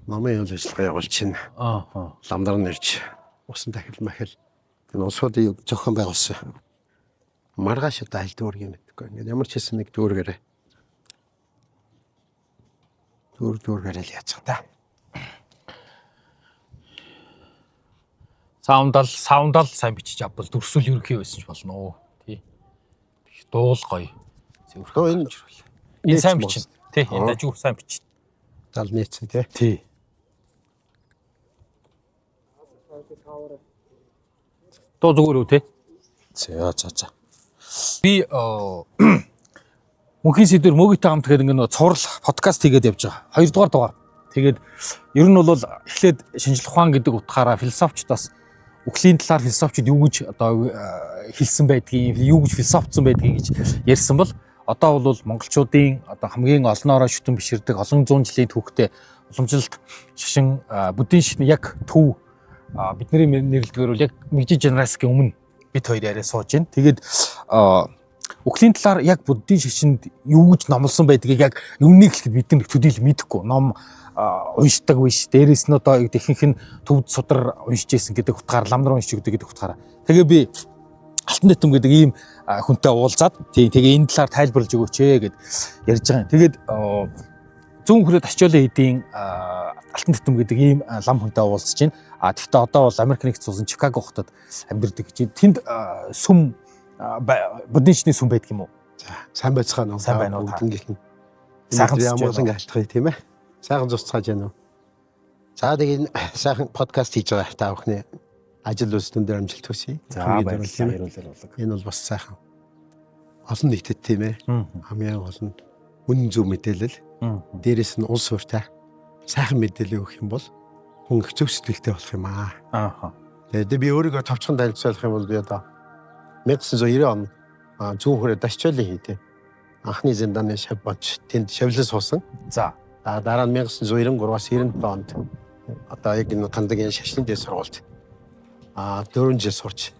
Намын үйл ажиллагаа явуулж байна. Ламдар нэрч усан дахил махил энэ усуудыг зохион байгуулсан. Маргааш одоо аль дүүргийг мэдгүй. Ингээд ямар ч хэсэн нэг дүүргээрээ. Дүүргээрээ л яачих та. Саундал сайн бичиж авбал дүрсүүл ерөнхий байсан ч болно уу. Тий. Дуул гоё. Дөө энэ сайн бичнэ. Тий. Энэ дажгүй сайн бичнэ. Зал нийцсэн тий. Тий. Тоо зүгээр үү тий. За. Би мөнхийн сэдвэр мөгийтэй хамт гэдэг нэг цуврал подкаст хийгээд явж байгаа. 2 дугаар дугаар. Тэгээд ер нь бол эхлээд шинжлэх ухаан гэдэг утгаараа философчдаас үхлийн талаар философчд юу гэж одоо хэлсэн байдгийг, юу гэж философцсон байдгийг гэж ярьсан бол одоо бол монголчуудын одоо хамгийн олноороо шүтэн биширдэг олон зуун жилийн түүхтэй уламжлалт шашин буддийн шашны яг төв бидний нэрлэдгээр бол яг Meiji Generation-ийн өмнө бид хоёр яриа сууж байна. Тэгээд үхлийн талаар яг буддийн шашинд юу гэж номлосон байдгийг яг өмнөний хэлэхэд бид нар төдийл мэдэхгүй. Ном уншдаг биш. Дээрээс нь одоо ихэнх нь төвд судар уншиж байсан гэдэг утгаараа ламдар уншиж гэдэг утгаараа. Тэгээ би Алтан Тутам гэдэг ийм хүнтэй уулзаад тэгээ энэ талаар тайлбарлаж өгөөч гэд ярьж байгаа юм. Тэгээд зүүн хүрээд ачаалын хэдийн Алтан Тутам гэдэг ийм лам хүнтэй уулзж байна. Тэгэхдээ одоо бол Америк нэгдсэн улсын Чикаго хотод амьдардаг гэж. Тэнд сүм буддийн шашны сүм байдаг юм уу? За, сайн байцгаана уу? Сайн байна уу? Бүгднийх нь. Сайхан ямаалан алтхыг тийм ээ. Сайхан зусцааж байна уу? За тэгээд сайхан подкаст хийж байгаа та бүхний ажил үйлсдэн дээр амжилт хүсье. За баярлалаа. Энэ бол бас сайхан олон нийтэд тийм ээ. Хамгийн олон үнэн зөв мэдээлэл. Дээрээс нь улс хууртай сайхан мэдээлэл өгөх юм бол хүн их зөв сэтгэлтэй болох юм аа. Тэгээд би өөрийгөө товчхон танилцуулах юм бол би одоо 1990 он зүүн хүрээ Дашчаалын хийдэ. Анхны зиндааны шав бод тэнд шавлал суусан. За. Дараа нь 1993-аас 97 онд одоо яг энэ Кандагийн шашны дэд сургуульд 4 жил сурч.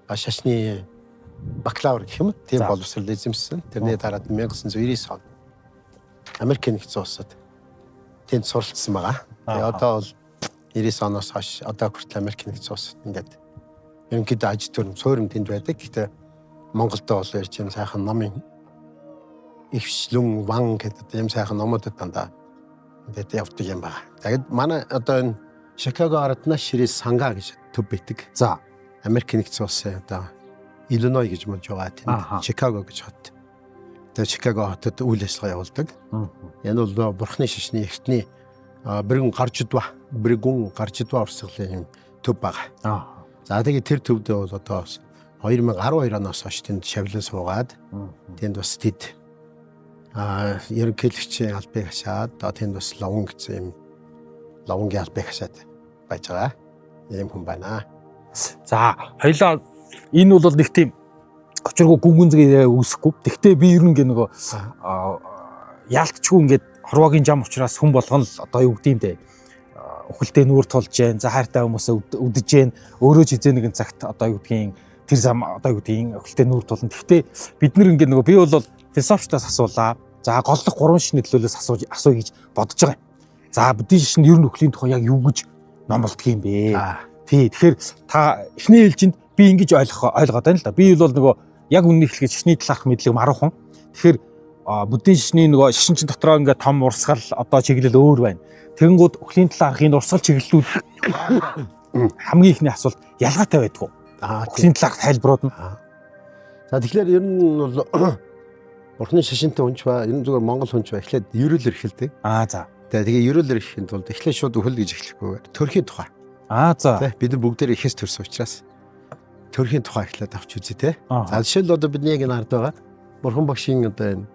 Шашны бакалавр гэх юм. Тийм боловсрол эзэмшсэн. Тэрний дараа 1999 он Америк нэгдсэн улсад тэнд суралцсан байгаа. Тэгээ одоо бол 90 оноос хойш одоо хүртэл Америк нэгдсэн улсад ингээд ерөнхийдөө аж төрөм суурин тэнд байдаг. Гэхдээ Монголдо бол ярьж юм сайхан номын ившлүн ван гэдэг юм сайхан номуудад дандаа ингээд явдаг юм байна. Тэгээд манай одоо энэ Чикаго арднаас Ширээс Санга гэж төв байдаг. За. Америк нэгдсэн улсын одоо Иллиной гэж мөн байгаа тэнд Чикаго гэж хот. Тэгээд Чикаго хотод үйл ажиллагаа явуулдаг. Энэ бол бурхны шашны эртний брэгүн гаржидва урсгалын юм төв байгаа. За тэгээд тэр төвд бол одоо 2012 оноос хойш тэнд шавлан суугаад тэнд бас тэд ерөнхийлөгчийн албыг хашаад одоо тэнд бас ловон гэсэн юм ловонгийн албыг хашаад байж байгаа. Ийм хүн байна. За хоёлаа энэ бол нэг тийм очиргоо гүнгүнзгээ үүсэхгүй. Тэгтээ би ер нь нөгөө яалтчгүй ингээд хорвогийн зам учраас хүн болгон л одоо юу гэдэм бэ? Өхөлтэй нүүр тулж जैन, за хайртай хүмүүсээ үдэж जैन, өөрөө ч хизээ нэгэн цагт одоо юу гэдгийг тэр зам одоо юу гэдгийг өхөлтэй нүүр тулна. Тэгтээ бид нар ингээд нөгөө би бол философчдаас асуулаа. За голлох 3 шишний төлөөлөөс асууя гэж бодож байгаа юм. За буддийн шашин ер нь өхлийн тухай яг юу гэж номлолдог юм бэ? Тий. Тэгэхээр та эхний ээлжинд би ингэж ойлгоод байна л да. Би бол нөгөө яг үнний хэлгээд шашны талаарх мэдлэг маруухан. Тэгэхээр буддийн шашны нөгөө шашинчин дотроо ингээд том урсгал одоо чиглэл өөр байна. Тэгэнгүүт өхлийн талаарх энэ урсгал чиглэлүүд хамгийн ихний асуулт ялгаатай байдгүй. Өхлийн талаарх тайлбарууд нь. За тэгэхээр ер нь бол бурхны шашинтай хүнч ба ер нь зүгээр монгол хүнч ба эхлээд ерөөлөөр эхэлдэг. За. Тэгээ ерөөлөөр ихэхэд бол эхлээд шууд өхөл гэж эхлэхгүйгээр төрхийн тухай. За. Бид нар бүгдээр ихэс төрсөн учраас төрхийн тухай эхлээд авч үзье те. За жишээл одоо бидний яг энэ ард байгаа бурхан багшийн одоо энэ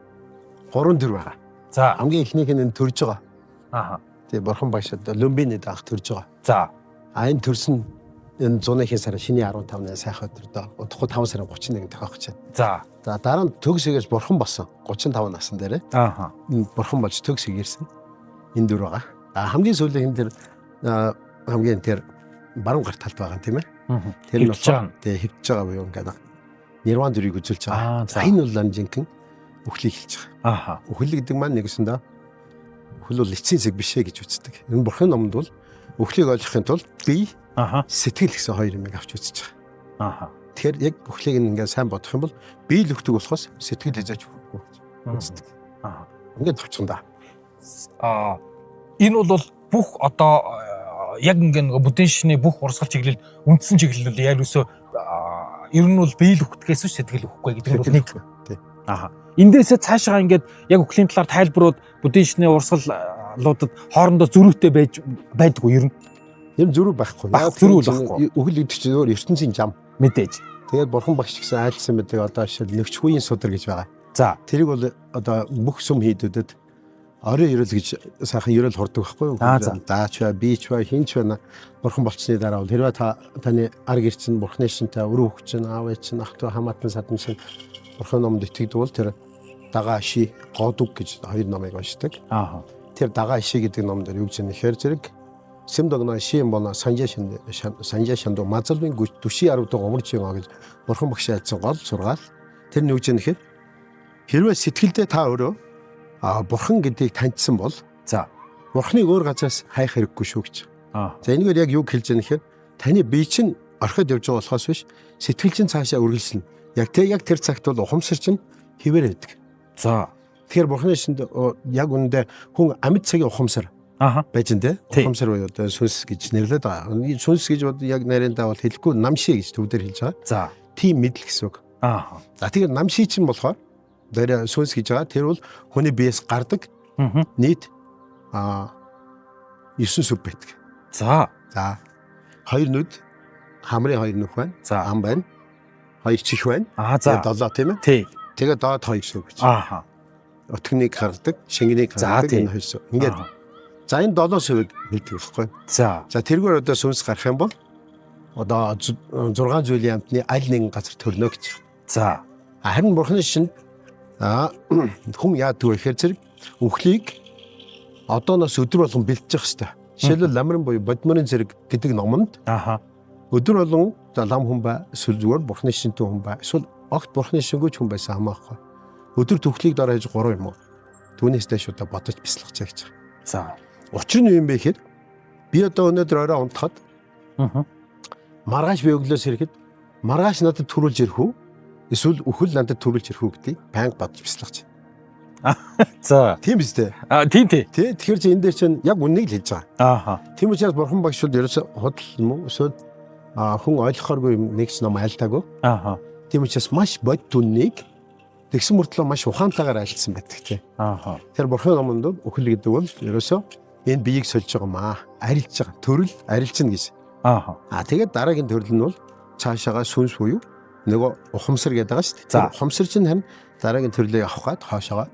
3 төр байгаа. За. Хамгийн ихнийх нь төрж байгаа. Тэгээ бурхан багш одоо Люмбиний даах төрж байгаа. За. Энэ төрсөн энэ 100-ийн сарын шиний 15-ны сайхан өдрөдөө удахгүй 5 сарын 31-нд тохиогч. За. За дараа нь төгсгөөс бурхан болсон 35 насны дээр. Бурхан болж төгсөг ирсэн. Энэ дөр байгаа. Хамгийн сүүлийн энэ дэр хамгийн тэр баруун гарт талд байгаа тийм ээ. Тэр нь тэгээ хөвж байгаа буюу ингээд нирван дөрийг үзүүлж байгаа. Энэ бол жинхэнэ өхлийг хэлж байгаа. Өхөл гэдэг маань нэгсэндээ үхэл бол эцсийн зэг биш ээ гэж үздэг. Энэ Бурхны номонд бол үхлийг ойлгохын тулд бие, сэтгэл гэсэн хоёр юмыг авч үзэж байгаа. Тэгэхээр яг үхлийг ингээд сайн бодох юм бол бие л өгдөг болохоос сэтгэл хязгаарч үхэхгүй үздэг. Ингээд товчхон да. Энэ бол бүх одоо яг ингээд бүдэн шины бүх урсгал чиглэл үндсэн чиглэл бол яг үсөө ер нь бол бие л өгдгээс сэтгэл өгөхгүй гэдэг нь бол нэг. Эндээсээ цаашаа ингээд яг үхлийн талаар тайлбарууд бүдэн шины урсгалуудад хоорондоо зөрүүтэй байдгүй ер нь. Юм зөрүү байхгүй. Зөрүү байхгүй. Үхэл гэдэг чинь өөр ертөнцийн зам мэдээж. Тэгээд бурхан багш гэсэн айлсан байдаг одоо жишээл нөгчхүйн судар гэж байгаа. За. Тэрийг бол одоо бүх сүм хийдүүдэд орой ерөөл гэж сайхан ерөөл хурдаг байхгүй юу? Даач бай, бийч бай, хинч байна. Бурхан болцсны дараа бол хэрвээ таны ар гэр чинь бурхны шинтэй өрөө хөх чинь, аав ээж чинь, ах トゥ хамаатан садан чинь бурхан номд итгэдэг бол тэр дагаа ши годуг гэж хоёр номыг уншдаг. Тэр дагаа ши гэдэг ном дээр юу гэж нэхэр зэрэг Сэмдогна шиэн бона санжаашанд мазалын түши 10 доо өмөрч байгаа гэж бурхан багш айлцсан гол сургаал. Тэр нь юу гэж нэхэр хэрвээ сэтгэлдээ та өөрөө бурхан гэдгийг таньдсан бол за бурханыг өөр газраас хайх хэрэггүй шүү гэж. За энэгээр яг юу хэлж байгаа нэхэр таны бие чинь орхиод явж байгаа болохоос биш сэтгэл чинь цаашаа үргэлжлэнэ. Яг тэр цагт бол ухамсар чинь хിവэр байдаг. За тэгэхээр бурханы шинд яг үүндээ хүн амьд цагийн ухамсар байж нэ ухамсар буюу одоо сүнс гэж нэрлэдэг байгаа. Сүнс гэж бод яг нарийндаа бол хэлэхгүй намши гэж төвдөр хэлж байгаа. За тийм мэдл гэсэн үг. За тэгэхээр намши чинь болохоор дээр сүнс гэж байгаа. Тэр бол хүний биеэс гардаг нийт 9 сүв байдаг. За хоёр нүд хамрын хоёр нүх байна. За ам байна. Хоёр чих байна. За 7 тийм ээ. Тэгээд доод хоёр сүв гэж. Өтгнийг хардаг, шингэнийг хардаг энэ хоёр сүв. Ингээд за энэ 7 сүвийг хэлдэг байхгүй. За тэргээр одоо сүнс гарах юм бол одоо 6 зүйлийн амтны аль нэгэн газар төрнө гэж. За харин бурхны шинд хүн яадаг вэ гэхээр зэрэг үхлийг одооноос өдөр болгон бэлтжих хэрэгтэй. Жишээлбэл ламрын буюу бодморын зэрэг гэдэг номонд өдөр болгон лам хүн бай, эсвэл зүгээр бурхны шинтэй хүн бай, эсвэл огт бурхны шингүйч хүн байсан хамаахгүй. Өдөр төгхлийг дараа хийж 3 юм уу? Түүнээс дэш удаа бодож бяцлах гэж. За учир нь юу юм бэ гэхээр би одоо өнөөдөр орой унтахад маргааш би өглөөс ирэхэд маргааш надад төрүүлж ирэх үү? Эсвэл үхэл надад төрүүлж ирэх үү гэдгийг банк бодож бяцлах. За тийм биз дээ. Тийм. Тэгэхээр чи энэ дээр чинь яг үннийг л хэлж байгаа. Тийм учраас бурхан багшуд ерөөсө худал юм уу? Эсвэл хүн ойлгохооргүй юм нэгч ном айлтаагүй. Тийм учраас маш бод түннийг тэгсэн мөртлөө маш ухаантайгаар айлтсан байдаг тий. Тэр бурхан номонд үхэл гэдэг бол ерөөсө энэ биеийг сольж байгаа маа. Арилж байгаа. Төрөл арилжна гэж. Тэгээд дараагийн төрөл нь бол цаашаага сүнс буюу нөгөө ухамсар гэдэг байгаа шүү дээ. За ухамсар чинь харин дараагийн төрлөө явах гад хоошоогоо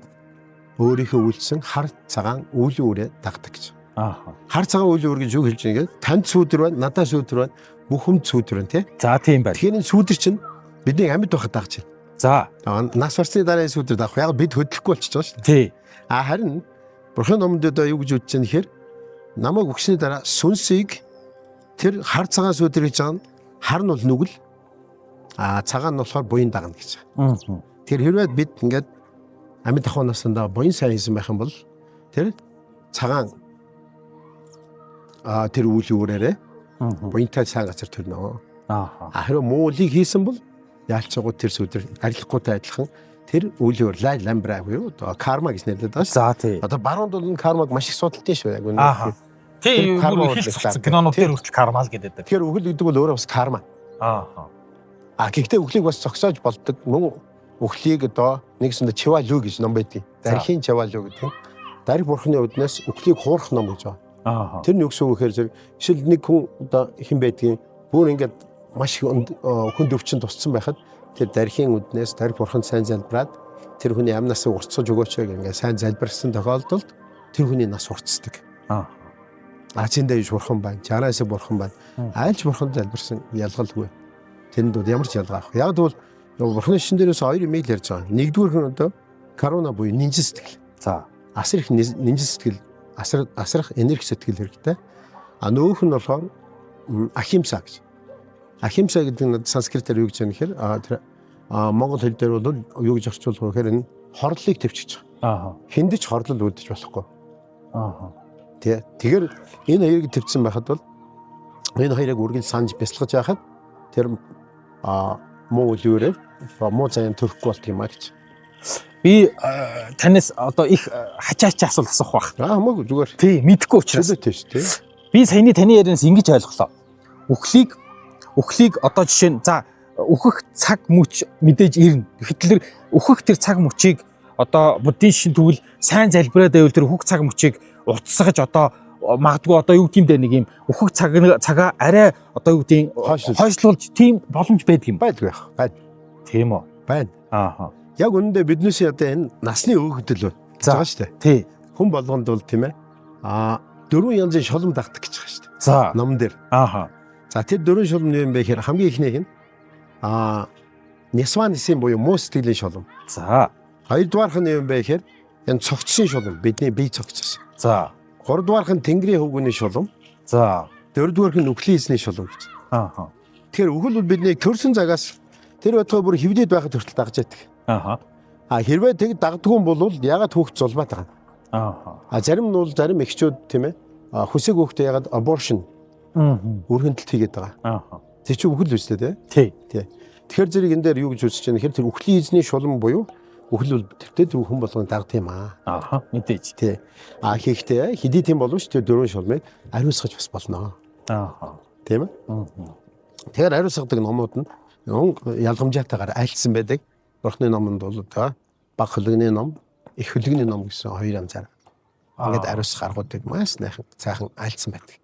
өөрийнхөө үйлсэн хар цагаан үйл үүрээ дагдаг гэж. Хар цагаан үйл үүр гэж юу хэлж байгаа юм? Танд сүүдэр байна, надад сүүдэр байна, бүхэнд сүүдэр байна тий. За тийм байна. Тэгэхээр энэ сүүдэр чинь бидний амьд байхад дагж байна. За нас барсны дараа сүүдэр дагах. Яг бид хөдлөхгүй болчихж байгаа шүү дээ. Тий. Харин бурхан номонд одоо юу гэж үздэж байгаа нэхэр намайг өгсөний дараа сүнсийг тэр хар цагаан сүүдэр гэж байгаа нь хар нь бол нүгэл цагаан нь болохоор буян дагна гэж. Тэр хэрвээ бид ингээд амьд ахуй насандаа буян сайн хийсэн байх юм бол тэр цагаан тэр үйл үүрээрээ буянтай сайн газар төрнө. Хэрвээ муулийг хийсэн бол яалцгуу тэр сүдэр арилахгүйтэй адилхан тэр үйл үүр ламбра буюу одоо карма гэж нэрлэдэг байгаа шүү. За тий. Одоо баруунд бол энэ кармаг маш их судалтай шүү яг үнэ. Тий. Кинонууд дээр хүртэл карма л гэдэг. Тэгэхээр үхэл гэдэг бол өөрөө бас карма. Гэхдээ үхлийг бас зогсоож болдог мөн үхлийг одоо нэгсэндээ чивалүү гэж ном байдгийг. Дархийн чивалүү гэдэг. Дарих бурхны үднээс үхлийг хуурах ном гэж байна. Тэр нь юу гэсэн үг гэхээр зэрэг жишээл нэг хүн одоо хэн байдгийг бүр ингээд маш хүнд өвчин тусцсан байхад тэр дархийн үднээс дарих бурханд сайн залбираад тэр хүний амнаас уртсаж өгөөч гэх ингээд сайн залбирсан тохиолдолд тэр хүний нас уртсдаг. Ачиндээ иш бурхан байна. Чараас бурхан байна. Айлч бурханд залбирсан ялгалгүй. Тэнд ямар ч ялгаа авах. Яг бол бурхны шин дээрээс хоёр юм ярьж байгаа. Нэгдүгээр нь одоо корона буюу нинжин сэтгэл. За асар их нинжин сэтгэл, асрах энерги сэтгэл хэрэгтэй. Нөгөөх нь болохоор ахимса гэж. Ахимса гэдэг нь санскритээр юу гэж байна гэхээр тэр монгол хэл дээр бол юу гэж орчуулах вэ гэхээр энэ хорлолыг төвчж байгаа. Хиндэж хорлол үүдэж болохгүй. Тэгэхээр энэ хоёрыг төвчсөн байхад бол энэ хоёрыг үргэлж санаж бясалгаж яхад тэр муу үлүүрээ муу заян төрөхгүй болт юм а гэж. Би танаас одоо их хачаачаа асуулах байх. Хамаагүй зүгээр. Тий, мэдэхгүй учраас. Тий. Би саяны таны ярианаас ингэж ойлголоо. Үхлийг одоо жишээ нь за үхэх цаг мөч мэдээж ирнэ. Гэтэл үхэх тэр цаг мөчийг одоо буддийн шин тэгвэл сайн залбираад байвал тэр үхэх цаг мөчийг уртсгаж одоо магадгүй одоо юу гэдэм дэ нэг юм үхэх цагаа арай одоо юу гэдгийг хойшлуулж тийм боломж байдаг юм. Байдаг. Тийм үү? Байна. Яг үнэндээ биднээс одоо энэ насны өөгдөл байгаа шүү дээ. Тий. Хүн болгонд бол тийм ээ. 4 янзын шолом дагдаг гэж байгаа шүү дээ. За. Ном дээр. За тэр 4 шолом нь юм бэ гэхээр хамгийн ихнийх нь Нисванисын буюу муу сэтгэлийн шолом. За. Хоёрдугаарх нь юм бэ гэхээр энэ цогцсон шолом, бидний бие цогцсон. За. Гуравдугаарх нь тэнгэрийн хөвгөний шолом. За. Дөрөвдүгээрх нь үхлийн эсний шолом гэж. Тэгэхээр үхэл бол бидний төрсөн цагаас тэр байтугай бүр хөвдөд байхад хүртэл дагж яддаг. Хэрвээ тэг дагдгүй юм бол ягаад хүүхд зулбаад байгаа. Зарим нь бол зарим эхчүүд тийм ээ хүсэг хүүхдээ ягаад abortion өргөнтөлт хийгээд байгаа. Тэр чинь үхэл үстэй тий. Тэгэхээр зэрэг энэ дээр юу гэж үзэж байна гэхээр тэр үхлийн эзний шулан буюу үхэл бол тэртээ хүн болгон дагд юм аа. Мэдээж. Тий. Хийхдээ хэдий тийм боловч тэр 4 шулмыг ариусгаж бас болно. Тийм ээ. Тэгэхээр ариусгадаг номууд нь ялгамжаатайгаар айлтсан байдаг. Бурхны номонд бол баг хөлөгний ном, их хөлөгний ном гэсэн хоёр янзаар ингээд ариусгах аргуудыг маш сайхан айлтсан байдаг.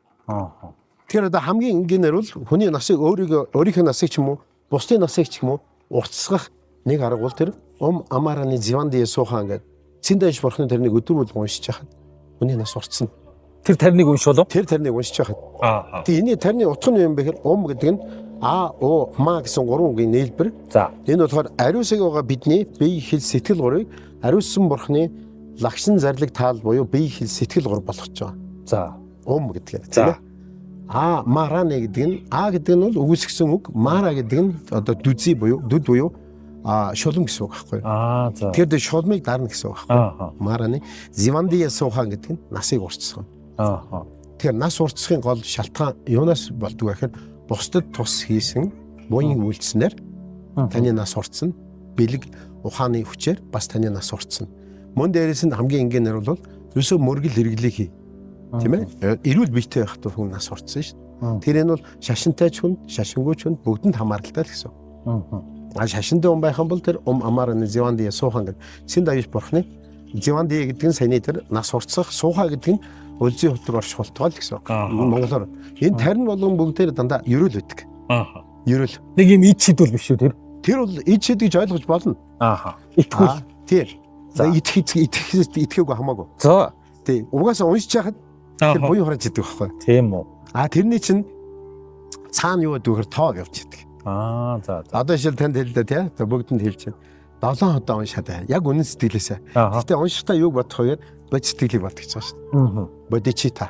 Тэгэхээр одоо хамгийн энгийнээр бол хүний насыг өөрийнхөө насыг ч юм уу, бусдын насыг ч юм уу уртсгах нэг арга бол тэр амараны зивандие суухан гэдэг Цэндэж бурхны тэрнийг өдөр бол уншиж хахад хүний нас уртсан. Тэр тарныг уншвал тэр тарныг уншиж хахад. Тэгээ энэ тарны утга нь юм бэ гэхээр гэдэг нь ма гэсэн 3 үгийн нээлбэр. За. Энэ болохоор ариусаг байгаа бидний бие хэл сэтгэл гурыг ариуссан бурхны лагшин зарлиг таал буюу бие хэл сэтгэл гур болгож байгаа. За. Гэдэг тийм ээ. Мараны гэдэг нь гэдэг нь бол үгүйсгсэн үг. Мара гэдэг нь одоо дүзий буюу дүд буюу шулам гэсэн үг байхгүй. За. Тэгэхээр шулмыг дарна гэсэн үг байхгүй. Мараны зивандия суухан гэдэг нь насыг уртсах. Тэгэхээр нас уртсахын гол шалтгаан юунаас болдгоо гэхээр бусдад тус хийсэн буян үйлснээр таны нас уртсан, бэлэг ухааны хүчээр бас таны нас уртсан. Мөн дээрээс нь хамгийн энгийнээр бол ерөөсөө мөргөл хэрэглээ хий. Тийм ээ? Эрүүл биетэй байх тул хүн нас уртсан шүү дээ. Тэр энэ бол шашинтай ч хүн, шашингүй ч хүн бүгдэнд хамааралтай л гэсэн. Шашинтай хүн байх юм бол тэр амараны зивандия суухан гэдэг. Цэндэж бурхны зивандия гэдэг нь саяны тэр нас уртсах, сууха гэдэг нь өлзий хөтөр орш хултгаал гэсэн. Монголоор энэ тарин болгон бүгдээр дандаа ерөөл байдаг. Ерөөл. Нэг юм ид шидвэл биш үү тэр? Тэр бол ид шид гэж ойлгож болно. Итгүүл. Тэр. Итгэхийг хамаагүй. За. Тий. Угаасаа уншиж хахад тэр буян хараж идэг байхгүй. Тийм үү. Тэрний чинь цаана юу гэдэг вэ? Тоо явж идэг. За. Одоо жишээл танд хэллээ тий. Бүгдэнд хэлж байна. 7 удаа уншаад. Яг үнэн сэтгэлээсээ. Гэтэ уншихтаа юг бодох вэ? Бод сэтгэлийг бат гэж байгаа шүү дээ. Бодичита.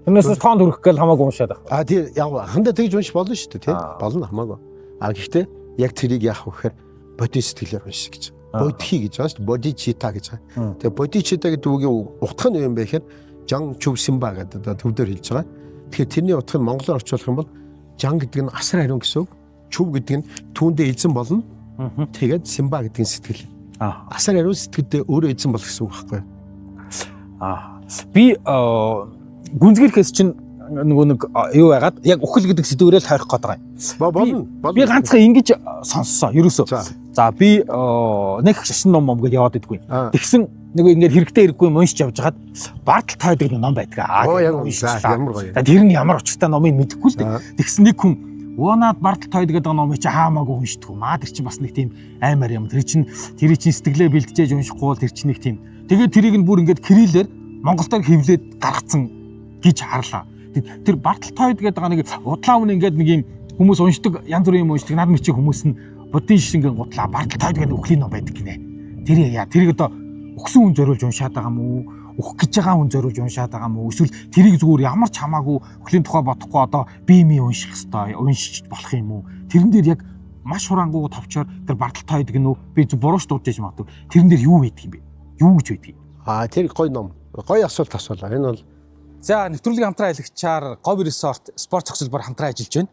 Энэс тоонд хүрэх гээл хамаагүй уншаад байгаа. Тийм яг хандаа тэгж унш болно шүү дээ, тийм. Болно хамаагүй. Гэхдээ яг тэрийг яах вэ гэхээр боди сэтгэлээр унших гэж. Бодхи гэж байгаа шүү дээ. Бодичита гэж байгаа. Тэгээ бодичита гэдэг үгийн утга нь юу юм бэ гэхээр Жан Чүвсимба гэдэг одоо төвдөр хэлж байгаа. Тэгэхээр тэрний утга нь монголоор орчуулах юм бол Жан гэдэг нь асар хариун гэсэн үг. Чүв гэдэг нь түүндээ эзэн болно. Тэгээд Симба гэдэг нь сэтгэл. Асар хариун сэтгэлдээ өөрөө эзэн бол гэсэн үг байхгүй юу? Би гүнзгийрхээс чинь нөгөө нэг юу байгаад яг үхэл гэдэг сэдвээрээ л тойрох гээд байгаа юм. Би ганцхан ингэж сонссоо ерөөсөө. За би нэг шашин ном гэж яваад идэггүй. Тэгсэн нөгөө ингээд хэрэгтэй хэрэггүй юм уншиж явж хагаад бартал тойдог ном байдаг. Ямар гоё. Тэр нь ямар очтой номыг мэдэхгүй л дээ. Тэгсэн нэг хүн Уунаад бартал тойд гэдэг номыг чи хаамаагүй уншдаггүй. Тэр чинь бас нэг тийм аймаар юм. Тэр чинь сэтгэлээ бэлтжээж уншихгүй тэр чинь нэг тийм. Тэгээд тэрийг нь бүр ингээд кириллээр Монголоор хэвлээд гаргацсан гэж харлаа. Тэр бартал тойд гэдэг нэг удлаа өмнө ингээд нэг юм хүмүүс уншдаг, янз бүрийн юм уншдаг. Над мичиг хүмүүс нь буддийн шингэн гутлаа бартал тойд гэдэг үхлийн ном байдаг гинэ. Тэрийг одоо өгсөн хүн зориулж уншаад байгаа юм уу? Ухах гэж байгаа хүн зориулж уншаад байгаа юм уу? Эсвэл тэрийг зүгээр ямар ч хамаагүй үхлийн тухай бодохгүй одоо бие унших хэвээр уншиж болох юм уу? Тэрэн дээр яг маш хурангуй товчоор тэр бартал тойд гэнэ үү? Би зөв бурууш дуудаж магадгүй. Тэрэн дээр юу байдаг юм бэ? Юу гэж байдаг юм? Тэр гоё ном. Гоё асуулт асуулаа. Энэ бол За нэвтрүүлгийн хамтран аялагчаар Говь Resort спорт цогцлбор хамтран ажиллаж байна.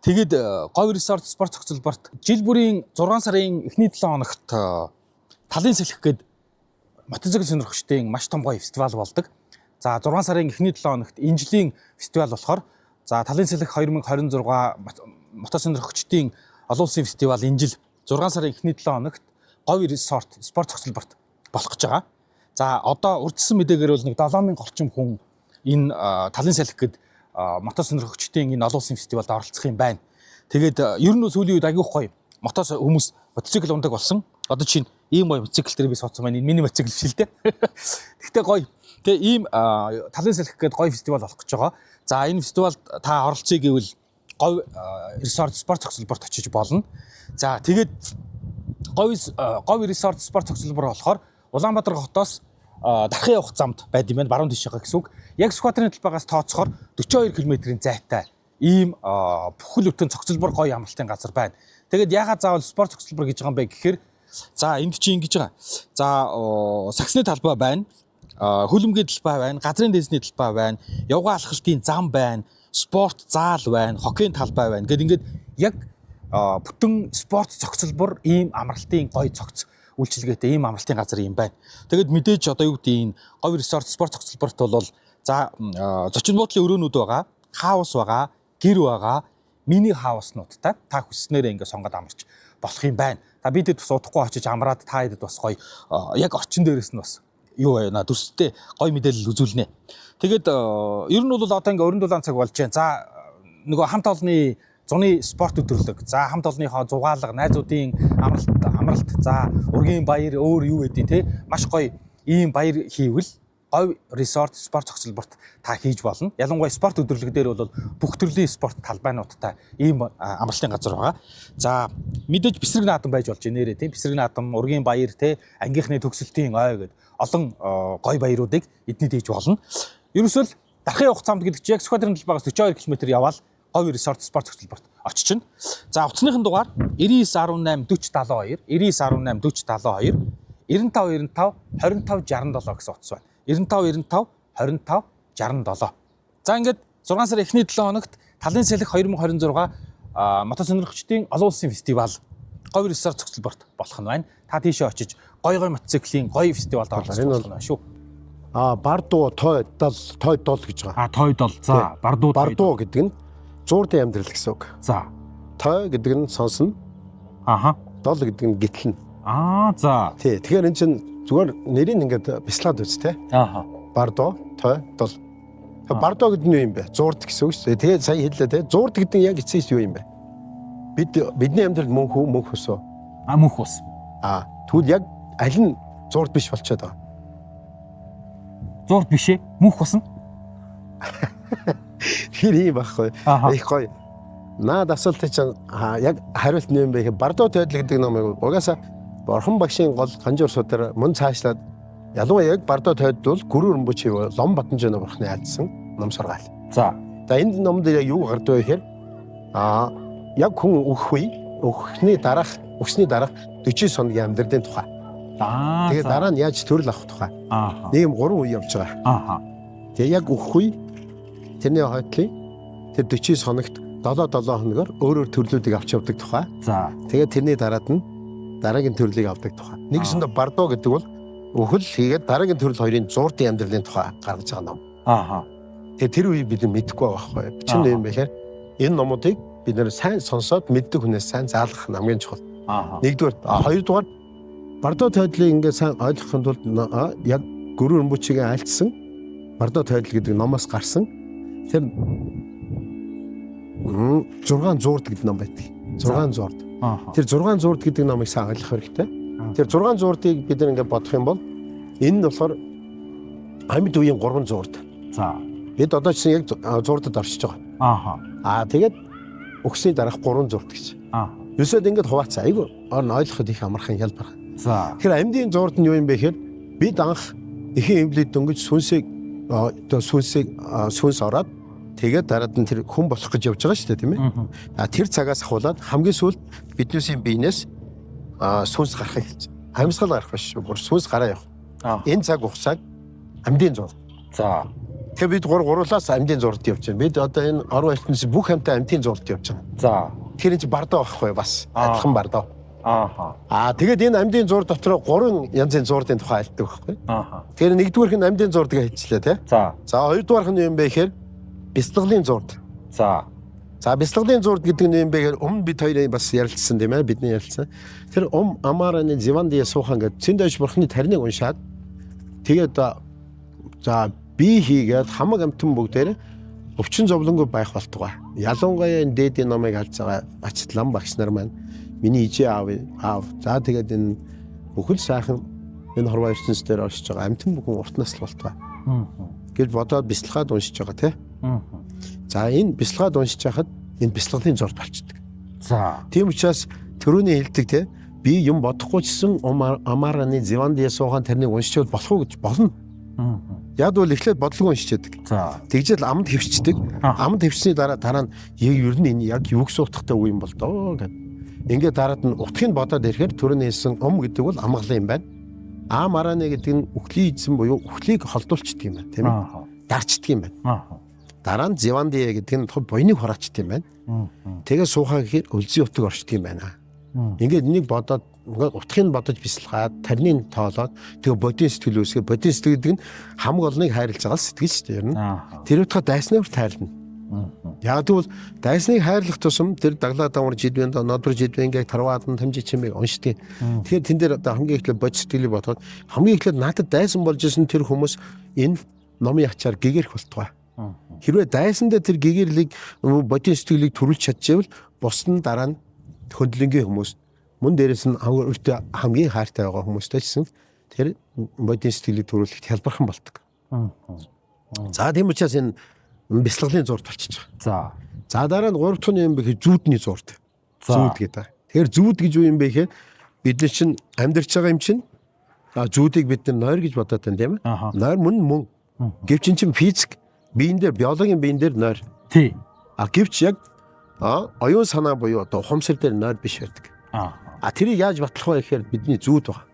Тэгээд Говь Resort спорт цогцлборт жил бүрийн 6 сарын эхний 7 хоногт талын салхи гээд мотоцикл сонирхогчдын маш том гоё фестивал болдог. За 6 сарын эхний 7 хоногт энэ жилийн фестивал болохоор за талын салхи 2026 мотосонирхогчдын олон улсын фестивал энэ жил 6 сарын эхний 7 хоногт Говь Resort спорт цогцлборт болох гэж байгаа. За одоо урьдчилсан мэдээгээр бол нэг 7000 орчим хүн энэ талын салхи гээд мотосонирхогчдын энэ олон улсын фестивалд оролцох юм байна. Тэгээд ер нь сүүлийн үед агиух гоё хүмүүс мотоцикл ундаг болсон. Одоо чинь ийм гоё мотоцикл дээр би суудсан маань энэ миний мотоцикл биш л дээ. Гэхдээ гоё. Тэгээ ийм талын салхи гээд гоё фестивал болох гэж байгаа. За энэ фестивалд та оролцъё гэвэл Говь Resort спорт цогцлборт очиж болно. За тэгээд Говь Resort спорт цогцлбор болохоор Улаанбаатар хотоос дарахын явах замд байд юм байна. Баруун тишээгаа гэсэн үг. Яг Сүхбаатарын талбайгаас тооцохоор 42 км-ийн зайтай ийм бүхэл бүтэн цогцлбор гоё амралтын газар байна. Тэгээд ягаад заавал спорт цогцлбор гэж байгаа юм бэ гэхээр за энд чинь ингэж байгаа. За саксны талбай байна. Хөлбөмбөгийн талбай байна. Газрын дэсний талбай байна. Явган алхалтын зам байна. Спорт заал байна. Хоккейн талбай байна. Ингээд яг бүтэн спорт цогцлбор ийм амралтын гоё цогц үйлчилгээтэй ийм амралтын газар юм байна. Тэгээд мэдээж одоо юу гэдэг энэ Говь Resort спорт цогцлборт бол за зочин буудлын өрөөнүүд байгаа, хаус байгаа, гэр байгаа, мини хауснуудтай та хүснээрээ ингээд сонгоод амарч болох юм байна. Та бид хэд бас удахгүй очиж амраад та хэдэд бас гоё яг орчин дээрээс нь бас юу байна дүрстэй гоё мэдээлэл үзүүлнэ. Тэгээд ер нь бол одоо ингээд өрн дулаан цаг болж байна. За нөгөө хамт олонны зуны спорт өдрөлөг. За хамт олонныхоо зугаалга, найзуудын амралт, за ургийн баяр өөр юу гэдэг те маш гоё ийм баяр хийвэл Говь Resort спорт цогцлборт та хийж болно. Ялангуяа спорт өдрөлөг дээр бол бүх төрлийн спорт талбайнуудтай ийм амралтын газар байгаа. За мэдээж бисрэг наадам байж болж нэрээ тийм бисрэг наадам, ургийн баяр те ангийнхны төгсөлтийн ой гэд олон гоё баяруудыг эднийд хийж болно. Ерөөсөө дарахын явах замд гэдэг чинь яг Сүхбаатарын талбайгаас 42 км явбал Говь Resort спорт цогцлборт очиж чинь. За утасныхын дугаар 9918 4072, 9918 4072, 9595 2567 гэсэн утас байна. 9595 2567. За ингээд 6 сарын эхний 7 хоногт талын салхи 2026 мотосонирхогчдын олон улсын фестивал Говь Resort цогцлборт болох нь байна. Та тийшээ очиж гоё мотоциклийн гоё фестивалд оролцох болно шүү. бардуу той дол гэж байгаа. Той дол. За бардуу гэдэг нь зуурдын амьдрал гэсэн үг. За. Той гэдэг нь сонсно. Дол гэдэг нь гитлэн. За. Тий. Тэгэхээр эн чинь зүгээр нэрийг ингээд бяцлаад үз тэ. Бардуу, той, дол. Бардуу гэдэг нь юу юм бэ? Зуурд гэсэн үг шүү. Тэгээд сая хэллээ тэ. Зуурд гэдэг нь яг эцэс юу юм бэ? Бидний амьдралд мөнх ус уу? Мөнх ус. Тэгвэл яг аль нь зуурд биш болчиход байгаа? Зуурд биш ээ. Мөнх ус нь. Тэр ийм байхгүй. Их гоё. Наад асуултыг чинь яг хариулт нь юм бэ гэхээр бардуу тойдол гэдэг номыг угаасаа Орхон багшийн гол Ганжуур судар мөн цаашлаад ялангуяа яг бардуу тойдол гүрүү өмбөчийг Лом Батанжааны бурхны айлдсан ном сургаал. За энэ номд яг юу гардаг вэ гэхээр яг хүн өгсний дараах 49 хоногийн амьдралын тухай. Тэгээд дараа нь яаж төрөл авах тухай. Нэг юм 3 үе явж байгаа. Тэгээ яг өгөхгүй тэрний хойтлын тэр 49 хоногт 7 хоногор өөрөөр төрлүүдийг авч явдаг тухай. За. Тэгээд тэрний дараад нь дараагийн төрлийг авдаг тухай. Нэгсэндээ бардуу гэдэг бол өхөл хийгээд дараагийн төрөл хоёрын зуурдын амьдралын тухай гаргаж байгаа ном. Тэгээд тэр үеийг бид мэдэхгүй байхгүй. Бичин юм бэхээр энэ номуудыг бид нэр сайн сонсоод мэддэг хүнээс сайн заалгах нь хамгийн чухал. Нэгдүгээр, хоёрдугаар бардуу тойдлыг ингээд сайн ойлгохын тулд яг гүрүү өмбөчигээ айлтсан бардуу тойдол гэдэг номоос гарсан тэр 6 зуурд гэдэг ном байдаг. 6 зуурд. Тэр 6 зуурд гэдэг номыг сайн ойлгох хэрэгтэй. Тэр 6 зуурдыг бид ингээд бодох юм бол энэ нь болохоор амьд үеийн 3 зуурд. За. Бид одоо ч яг зуурдад оршиж байгаа. Тэгээд өгсний дараах 3 зуурд гэж. Юусад ингээд хуваацсан. Айгу ойлгоход их амархан хялбар. За. Тэгэхээр амьдын зуурд нь юу юм бэ гэхээр бид анх эхэн эвлээд дөнгөж сүнс ороод тэгээд дараад нь тэр хүн болох гэж явж байгаа шүү дээ тийм ээ. Тэр цагаас ахуулаад хамгийн сүүлд биднээсийн биенээс сүнс гарахыг хэлж. Амьсгал гарах биш шүү. Бүр сүнс гараа явах. Энэ цаг хугацааг амьдын зураг. За. Тэгэхээр бид гурлаас амьдын зурагт явж байна. Бид одоо энэ орон ертөнцийн бүх хамтаа амьтын зурагт явж байна. За. Тэгэхээр энэ чинь бардаа байхгүй бас. Адилхан бардаа. Ааха. Тэгээд энэ амьдын зураг дотор 3 янзын зурдын тухай альдаг байхгүй. Тэгэхээр нэгдүгээрх нь амьдын зурдаг хэлчихлээ тий. За хоёрдугаарх нь юм бэ гэхээр бяцлаглалын зурд. За бяцлаглалын зурд гэдэг нь юм бэ гэхээр өмнө бид хоёрын бас ярилцсан тийм ээ бидний ярилцсан. Тэр Амараны Зевандия суухан гэдэг Цэндэж бурхны тариныг уншаад тэгээд за би хийгээд хамаг амтан бүгдээр өвчин зовлонгүй байх болтугай. Ялангуяа энэ дээдийн номыг харж байгаа Ачатлан багш нар маань миний ижээ аав. За тэгээд энэ бүхэл сайхан энэ хорвоо ертөнц дээр оршиж байгаа амтан бүхэн урт наслах болтугай. Гэж бодоод бяцлагаад уншиж байгаа тий. За энэ бяцлагаад уншиж хахад энэ бяцлаглалын зурд болчдөг. За тийм учраас төрөний хэлдэг тий би юм бодохгүй чсэн Амараны Зевандия суухан тариныг уншчихвол болох уу гэж болно. Яг бол эхлээд бодлого уншчихдаг. За тэгжэл амд хөвчдөг. Амд хөвчсөний дараа нь ер нь энэ яг юу гсуутахтай үе юм бол доо гэдэг. Ингээд дараад нь утгыг бодоод ирэхээр төрөний хэлсэн гэдэг бол амгалан юм байна. Амараны гэдэг нь үхлийн эзэн буюу үхлийг холдуулчдаг юм байна тийм ээ. Дарчдаг юм байна. Дараа нь Зевандия гэдэг нь буйныг хураачдаг юм байна. Тэгээ суухаа гэхээр өлзий утаг орчдөг юм байна. Ингээд энийг бодоод утгыг бодож бяцлагаад тариныг тоолоод тэгээ бодийн сэтгэл үүсгээ. Бодийн сэтгэл гэдэг нь хамаг олныг хайрлаж байгаа сэтгэл шүү дээ ер нь. Тэр утга дайснаар тайлна. Яг тэгвэл дайсныг хайрлах тусам тэр даглаа давар жидвэн нодор жидвэн гэх тарваад нь тамжи чимээг уншдаг. Тэгэхээр тэн дээр одоо хамгийн эхлээд бод сэтгэлийг бодоод хамгийн эхлээд надад дайсан болж исэн тэр хүмүүс энэ номын ачаар гэгэрх болтугай. Хэрвээ дайсандаа тэр гэгэрлийг бодийн сэтгэлийг төрүүлж чадчихвэл бус нь дараа нь хөндлөнгийн хүмүүс мөн дээрээс нь хамгийн хайртай байгаа хүмүүстэй ч гэсэн тэр бодийн сэтгэлийг төрүүлэхэд хялбархан болдог. За тийм учраас энэ бяцлаглалын зурд болчихж байгаа. За дараа нь 3 дахь нь юм бэ гэхээр зүүдний зурд. Зүүд гэдэг. Тэгэхээр зүүд гэж юу юм бэ гэхээр бид нар чинь амьдарч байгаа юм чинь зүүдийг бид нар нойр гэж бодоод байна тийм ээ. Нойр мөн гэвч чинь физик биен дээр биологийн биен дээр нойр. Тий. Гэвч яг оюун санаа буюу одоо ухамсар дээр нойр биш байдаг. Тэрийг яаж батлах вэ гэхээр бидний зүүд байна.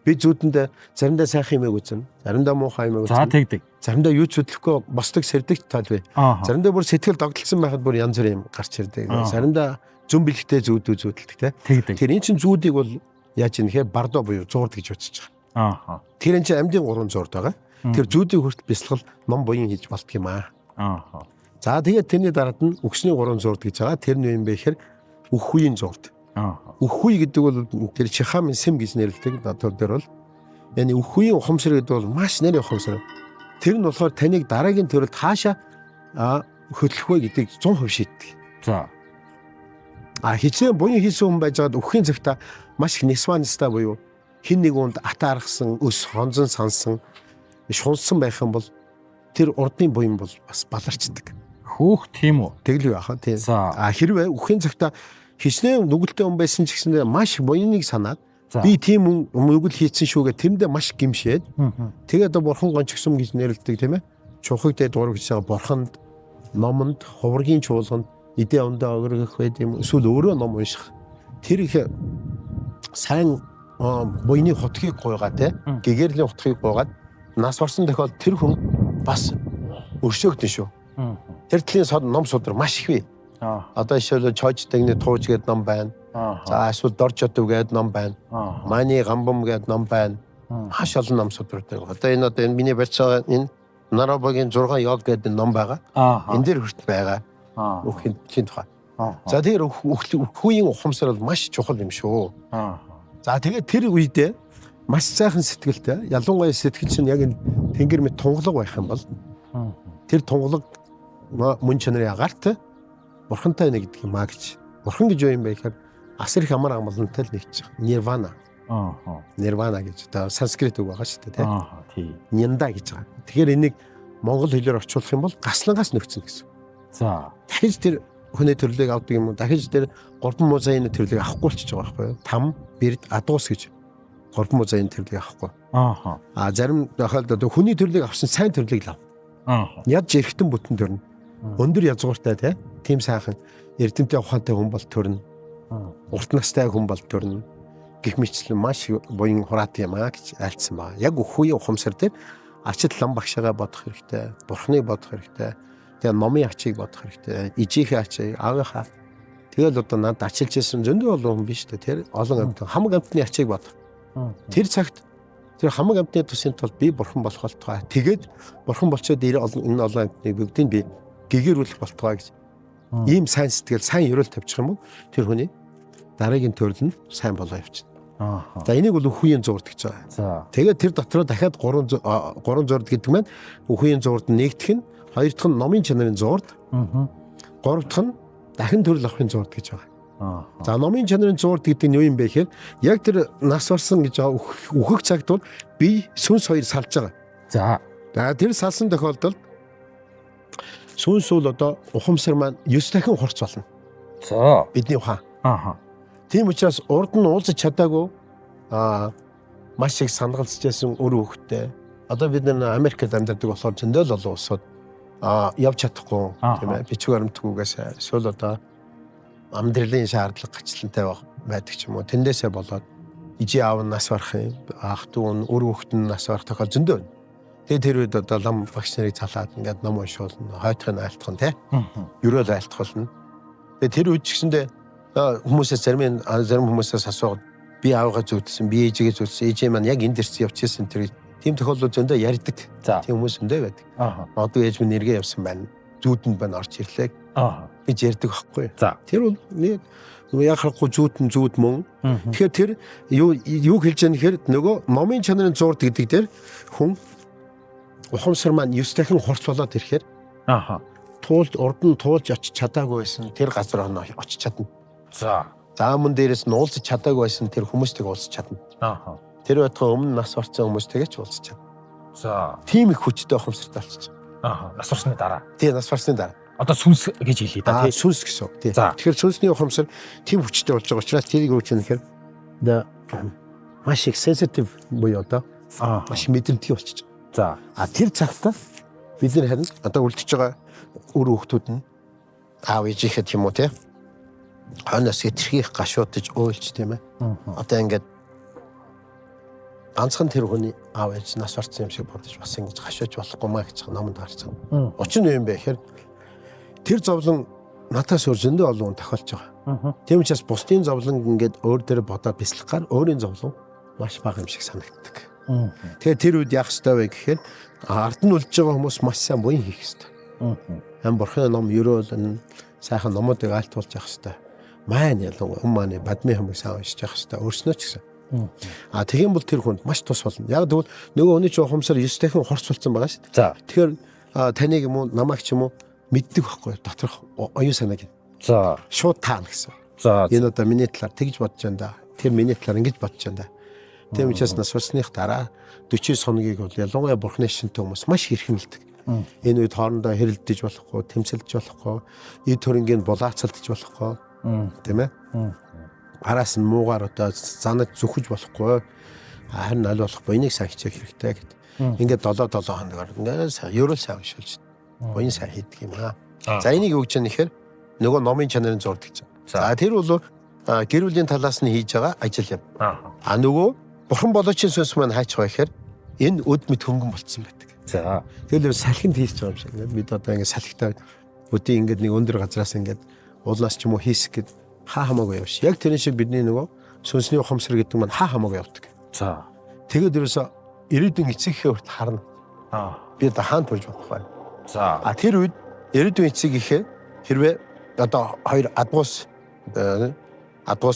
Би зүүдэндээ заримдаа сайхан юмэг үзнэ, заримдаа муухай юмэг үзнэ. За тэгдэг. Заримдаа юу ч хөдлөхгүй босдог сэрдэг талбай. Заримдаа бүр сэтгэл догтлсон байхад бүр янз бүрийн юм гарч ирдэг. Заримдаа зүүн бэлгтэй зүүдэлдэг те. Тэр эн чин зүүдийг бол яаж юм гэхээр бардо буюу зурд гэж үзэж байгаа. Тэр эн чин амьдын 3 зурд байгаа. Тэр зүүдийг хүртэл бяцлал ном буян хийж болтго юм аа. За тэгээд тэрний дараад нь өгсний 3 зурд гэж байгаа. Тэр нь юм бэ гэхээр үхвийн зурд. Үхвий гэдэг бол тэр Чихамын сэм гэж нэрлэдэг. Тэр дээр бол yani үхвийн ухамсар гэдэг бол маш нэр ухамсар. Тэр нь болохоор таныг дараагийн төрөлд хаашаа хөтлөх вэ гэдгийг 100% шийддэг. За. Хичнээн буян хийсэн хүн байж байгаад үххийн цагта маш их нисванста буюу хин нэг үнд атаархсан, өс хонзон сансан, шунсан байх юм бол тэр урдны буян бол бас баларчдаг. Хөөх тийм үү? Тэгэл юу яхаа тийм. Хэрвээ үххийн цагта хичнээн нүгэлтэй хүн байсан ч гэсэн маш буяныг санаад би тийм нүгэл хийцэн шүүгээ тэрэндээ маш гимшээд тэгээд бурхан гончгсон гэж нэрлэдэг тийм ээ. Чухагтай дураг гэж байгаа бурханд номонд хувргийн чуулганд эдээ ондоо өгөх байд юм эсвэл өөрөө ном унших. Тэр их сайн буйны хотгийг гуйгаад те гэгэрлийн хотгийг гуйгаад нас барсан тохиол тэр хүн бас өршөөгдөн шүү. Тэр төлөний ном судар маш их бий. Одоо жишээлбэл Чождэгний тууж гэдэг ном байна. За эсвэл Доржотов гэдэг ном байна. Мани гамбам гэдэг ном байна. Маш олон ном судруудтай. Одоо энэ миний барьж байгаа энэ Нарабагийн 6 ял гэдэг ном байгаа. Энэ дээр хүртэл байгаа. Үхлийн тухай. За тэр үхвийн ухамсар бол маш чухал юм шүү. За тэгээд тэр үедээ маш сайхан сэтгэлтэй. Ялангуяа сэтгэл чинь яг энэ тэнгэр мэт тунгалаг байх юм бол тэр тунгалаг мөн чанарын агаартай бурхантай нэг гэдэг юм аа гэж. Бурхан гэж юу юм бэ гэхээр асар их амар амгалантай л нэгж байгаа. Нирвана. Нирвана гэж одоо санскрит үг байгаа шүү дээ тий. Нянда гэж байгаа. Тэгэхээр энийг монгол хэлээр орчуулах юм бол гаслангаас нөхцөн гэсэн. За. Дахиж тэр хүний төрлийг авдаг юм уу? Дахиж тэр 3 музейны төрлийг авахгүй болчихж байгаа байхгүй юу? Там, бэрд, адуус гэж 3 музейны төрлийг авахгүй. Зарим тохиолдолд хүний төрлийг авсан сайн төрлийг л ав. Ядж эргэтэн бүтэн төрнө. Өндөр язгууртай тийм сайхан эрдэмтэй ухаантай хүн бол төрнө. Урт настай хүн бол төрнө. Гэх мэтлэн маш буян хураат юм аа гэж альцсан байна. Яг үхвийн ухамсар дээр Ачид лам багшаагаа бодох хэрэгтэй. Бурхныг бодох хэрэгтэй. Тэгээ номын ачийг бодох хэрэгтэй. Ижийнхээ ачийг, аавынхаа. Тэгэл одоо надад ачилж ирсэн зөндөө олон хүн биш үү? Тэр олон амьтан хамаг амьтны ачийг бодох. Тэр цагт тэр хамаг амьтны тусын тулд би бурхан болох болтугай. Тэгээд бурхан болчоод энэ олон амьтныг бүгдийг би гэгэрүүлэх болтугай гэж. Ийм сайн сэтгэл, сайн ерөөл тавьчих юм уу? Тэр хүний дараагийн төрөл нь сайн болоо явчихна. За энийг бол үхвийн зурд гэж байгаа. За. Тэгээд тэр дотроо дахиад 3 зурд гэдэг маань үхвийн зурд нэгдэх нь, хоёр дахь нь номын чанарын зурд, гурав дахь нь дахин төрөл авахын зурд гэж байгаа. За номын чанарын зурд гэдэг нь юу юм бэ гэхээр яг тэр нас барсан гэж байгаа үхэх цагт бол би сүнс хоёр салж байгаа. За. За тэр салсан тохиолдолд сүнс бол одоо ухамсар маань 9 дахин хурц болно. За. Бидний ухаан. Тийм учраас урд нь уулзах чадаагүй маш их санагалцж байсан өр хөвгтэй. Одоо бид нар Америкт амьдардаг болохоор зөндөл олон улсууд явж чадахгүй тийм ээ бичиг баримтгүйгээс эсвэл одоо амьдралын шаардлага гацлантай байдаг ч юм уу. Тэндээсээ болоод ижи аав нь нас барах юм, ах дүү нь өр хөвгт нь нас барах тохиол зөндөө. Тэгээд тэр үед одоо лам багш нарыг залаад ингээд ном уншуулна, хойтхын айлтах нь тийм ерөөл айлтах болно. Тэгээд тэр үед ч гэсэндээ хүмүүсээс зарим хүмүүсээс асуугаад би аавгаа зүудсэн, би ээжигээ зүудсэн, ээжээ маань яг энд ирсэн явчихсан тэр тийм тохиолдол зөндөө ярьдаг. Тийм хүмүүс зөндөө байдаг. Одоо ээж минь нэргээ явсан байна. Зүүдэнд байна орж ирлээ. Гэж ярьдаг байхгүй. Тэр бол нэг яг харахгүй зүүд мөн. Тэгэхээр тэр юу хэлж байгаа нэхэр нөгөө номын чанарын зурд гэдэг дээр хүн ухамсар маань 9 дахин хурц болоод ирэхээр урд нь туулж очиж чадаагүй байсан тэр газар оноо очиж чадна. За мөн дээрээс нь уулзах чадаагүй байсан тэр хүмүүстэйг уулзах чадна. Тэр байтугай өмнө нас барсан хүмүүстэйгээ ч уулзах чадна. Тийм их хүчтэй ухамсартай болчих. Нас барсны дараа. Тий, нас барсны дараа. Одоо сүнс гэж хэлээ да тий. Сүнс гэсэн. Тий. Тэгэхээр сүнсний ухамсар тийм хүчтэй болж байгаа учраас тэрийг юу ч нэхэр маш их sensitive буюу одоо маш мэдрэмтгий болчих. Тэр цагтаа бид нар харин одоо үлдчихэж байгаа өр хүүхдүүд нь аав ээжийнхээ тийм үү тий. Ханаас хэтэрхийх гашуудж уйлж тийм ээ. Одоо ингээд ганцхан тэр хүний аав ээж нас барсан юм шиг бодож бас ингэж гашууж болохгүй маа гэж номонд гарсан. Учир нь юу юм бэ гэхээр тэр зовлон надаас өөр зөндөө олон тохиолж байгаа. Тийм учраас бусдын зовлон ингээд өөр дээр бодоод бяцлахаар өөрийн зовлон маш бага юм шиг санагддаг. Тэгэхээр тэр үед яах ёстой вэ гэхээр ард нь үлж байгаа хүмүүс маш сайн буян хийх ёстой. Бурхны ном ерөөл сайхан номуудыг айлтуулж явах ёстой. Маань ялангуяа умааны бадми хүмүүс сайн уншиж явах ёстой. Өөрснөө ч гэсэн. Тийм бол тэр хүнд маш тус болно. Яг тэгвэл нөгөө хүний ч ухамсар 9 дахин хорц болсон байгаа шүү дээ. Тэгэхээр таныг юм уу намайг ч юм уу мэддэг байхгүй доторх оюун санааг. Шууд таана гэсэн. Энэ одоо миний талаар тэгж бодож байна да. Тэр миний талаар ингэж бодож байна да. Тийм учраас нас барсных дараа 49 хоногийг бол ялангуяа бурхны шинтэй хүмүүс маш хэрхэмлдэг. Энэ үед хоорондоо хэрэлдэж болохгүй, тэмцэлдэж болохгүй, эд хөрөнгийг булаацалдаж болохгүй. Тийм ээ. Араас нь муугаар одоо занаж зүхэж болохгүй. Харин аль болохгүй энийг сайн хичээх хэрэгтэй гэдэг. Ингээд 7 хоногор ингээд ерөөл сайн уншуулж буян сайн хийдэг юм аа. За энийг юу гэж нэхэр нөгөө номын чанарын зурд гэж. За тэр бол гэр бүлийн талаас нь хийж байгаа ажил юм. Нөгөө бурхан болоочийн сүнс маань хайч байгаа гэхээр энэ өд мэд хөнгөн болцсон байдаг. Тэгэл салхинд хийж байгаа юм шиг. Бид одоо ингээд салхитай өдөө ингээд нэг өндөр газраас ингээд уулнаас ч юм уу хийсэх гэд хамаагүй явш. Яг тэрний шиг бидний нөгөө сүнсний ухамсар гэдэг маань хамаагүй явдаг. Тэгээд ерөөсө ирээдүйн эцэгийнхээ хүртэл харна. Би одоо хаан төрж болох байна. Тэр үед ирээдүйн эцэг ихээ хэрвээ одоо хоёр адгуус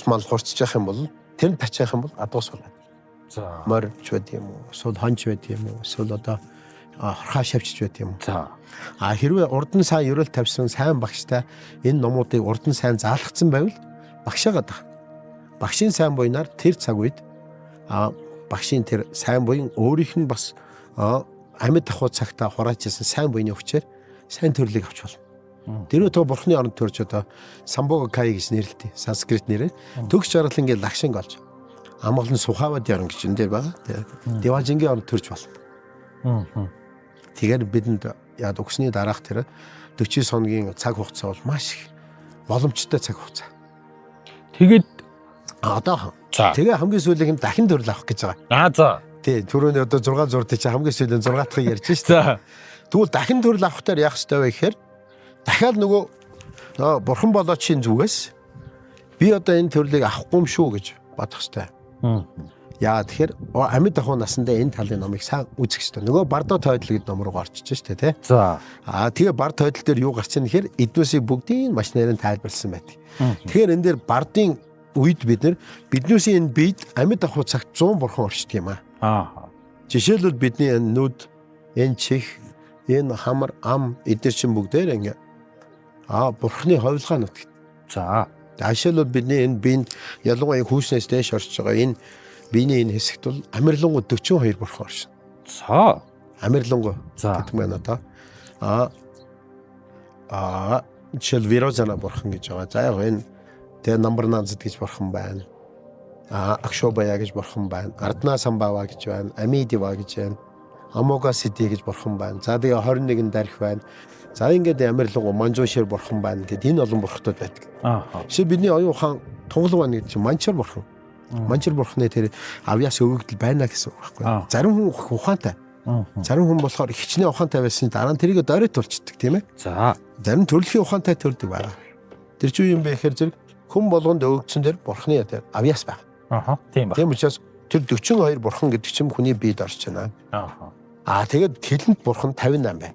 мал хурцж явах юм бол тэр нь тачаах юм бол адгуус болоод. Морч байд юм уу? Эсвэл хонч байд юм уу? Эсвэл одоо хорхоо шавчж байд юм уу? Хэрвээ урд нь сайн ерөөл тавьсан сайн багштай энэ номуудыг урд нь сайн заалгацсан байвал багшаагаад байгаа. Багшийн сайн буйнаар тэр цаг үед багшийн тэр сайн буйн өөрийнх нь бас амьд ахуй цагтаа хурааж ирсэн сайн буйны хүчээр сайн төрлийг авч болно. Тэр өтө бурхны оронд төрж одоо самбога кай гэж нэрлэдэг. Санскрит нэрээр төгс жаргал ингээд лагшинг олж амгалан сухавад яран гэж энэ дээр байгаа. Деважингийн оронд төрж болно. Тэгэхээр бидэнд яад өгсний дараах тэр 49 хоногийн цаг хугацаа бол маш их боломжтой цаг хугацаа. Тэгээд одоо тэгээ хамгийн сүүлийнх нь дахин төрөл авах гэж байгаа. Тий, түрүүний одоо 6 зурдаг чи хамгийн сүүлийн 6 дахь ярьж шүү дээ. Тэгвэл дахин төрөл авахтаар яах ёстой вэ гэхээр дахиад нөгөө бурхан болоочийн зүгээс би одоо энэ төрлийг авахгүй юм шүү гэж бодох ёстой. Яа тэгэхээр амьд ахуй насандаа энэ талын номыг сайн үзэх ёстой. Нөгөө бардо тойдол гэдэг ном руу орчиж штэ тий. За. Тэгээ бар тойдол дээр юу гарч ийн гэхээр эднүсийг бүгдийг маш нэрэн тайлбарлсан байдаг. Тэгэхээр энэ дээр бардын үед биднүүсийн энэ биед амьд ахуй цагт 100 бурхан оршдог юм аа. Жишээлбэл бидний энэ нүд, энэ чих, энэ хамар, ам эдгээр чинь бүгдээр ингээ бурханы ховлгоо нут. За. Жишээлбэл бидний энэ биенд ялангуяа хүүснээс дээш орж байгаа энэ биений энэ хэсэгт бол амирлангу 42 бурхан оршин. За. Амирлангу За. гэдэг нь одоо жишээл вирозана бурхан гэж байгаа. За яг энэ тэгээ намбар нанзад гэж бурхан байна. Акшобая гэж бурхан байна. Ардна самбава гэж байна. Амидива гэж байна. Амога сити гэж бурхан байна. За тэгээ 21 дарих байна. За ингээд амирлангу манжуушэр бурхан байна гэдэг энэ олон бурхтууд байдаг. Жишээ бидний оюун ухаан тунгалаг байна гэдэг чинь манчар бурхан. Манчар бурхны тэр авьяас өвөгдөл байна гэсэн үг байхгүй. Зарим хүн ухаантай. Зарим хүн болохоор хичнээн ухаантай байсан дараа нь тэрийг дойрот болчдөг тийм ээ. За. Зарим төрөлхийн ухаантай төрдөг байна. Тэр чинь юм бэ гэхээр зэрэг хүн болгонд өгөгдсөн тэр бурхны тэр авьяас байна. Тийм ба. Тийм учраас тэр 42 бурхан гэдэг чинь хүний биед орж байна. Тэгээд хилэнд бурхан 58 байна.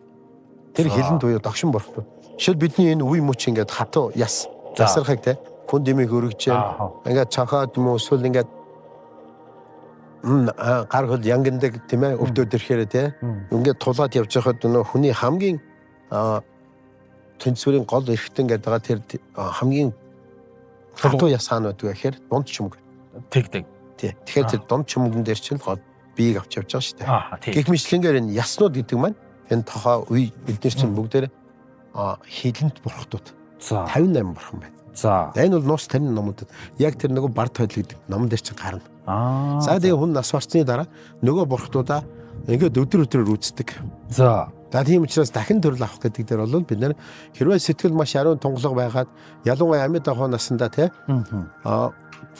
Тэр хилэнд буюу догшин бурхан. Жишээл бидний энэ үе мөч ингээд хатуу яс засархаг те фундамиг өргөж जैन ингээд цахаад юм эсвэл ингээд гар хөл янгиндаг тийм ээ өвдөд ирэхээр те ингээд тулаад явж байхад нөө хүний хамгийн тэнцвэрийн гол эрхтэн гэдэг байгаа тэр хамгийн хатуу яс хаана байдаг гэхээр дунд чимэг. Тэг. Тий. Тэгэхээр тэр дунд чимэгэн дээр чинь гол биеийг авч явж байгаа шүү дээ. Гэх мэтлэнгээр энэ яснууд гэдэг маань энэ тохоо үе бид нар чинь бүгдээр хилэнд бурхтууд. 58 бурхан байна. За. Энэ бол нуус тань номуудад яг тэр нөгөө бар тойл гэдэг ном дээр чинь гарна. За тэгээ хүн нас барсны дараа нөгөө бурхтуудаа ингээд өдөр үздэг. За. За тийм учраас дахин төрөл авах гэдэг дээр бол бид нэр хэрвээ сэтгэл маш ариун тунгалаг байгаад ялангуяа амьд ахуй насандаа те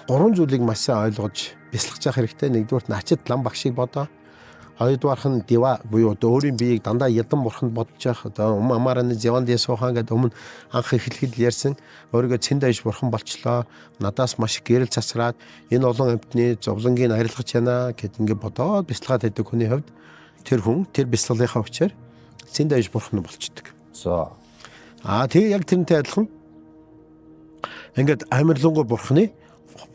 гурван зүйлийг маш сайн ойлгож бясалгаж явах хэрэгтэй. Нэгдүгээр нь ачид лам багшийг бодоо. Хоёрдугаарх нь дива буюу одоо өөрийн биеийг дандаа ядан бурханд бодож явах. Одоо амаарны зевандиас суухан гэдэг өмнө анх эхлэхэд ярьсан өөрийгөө цэндэж бурхан болчлоо. Надаас маш гэрэл цацраад энэ олон амьтны зовлонгийн арилгаж яана гэд ингээд бодоод бясалгаад байдаг хүний хувьд тэр хүн тэр бясалгалынхаа хүчээр цэндэж бурхан болчдөг. За. Тэгээ яг тэрнтэй адилхан ингээд амирлангуй бурханы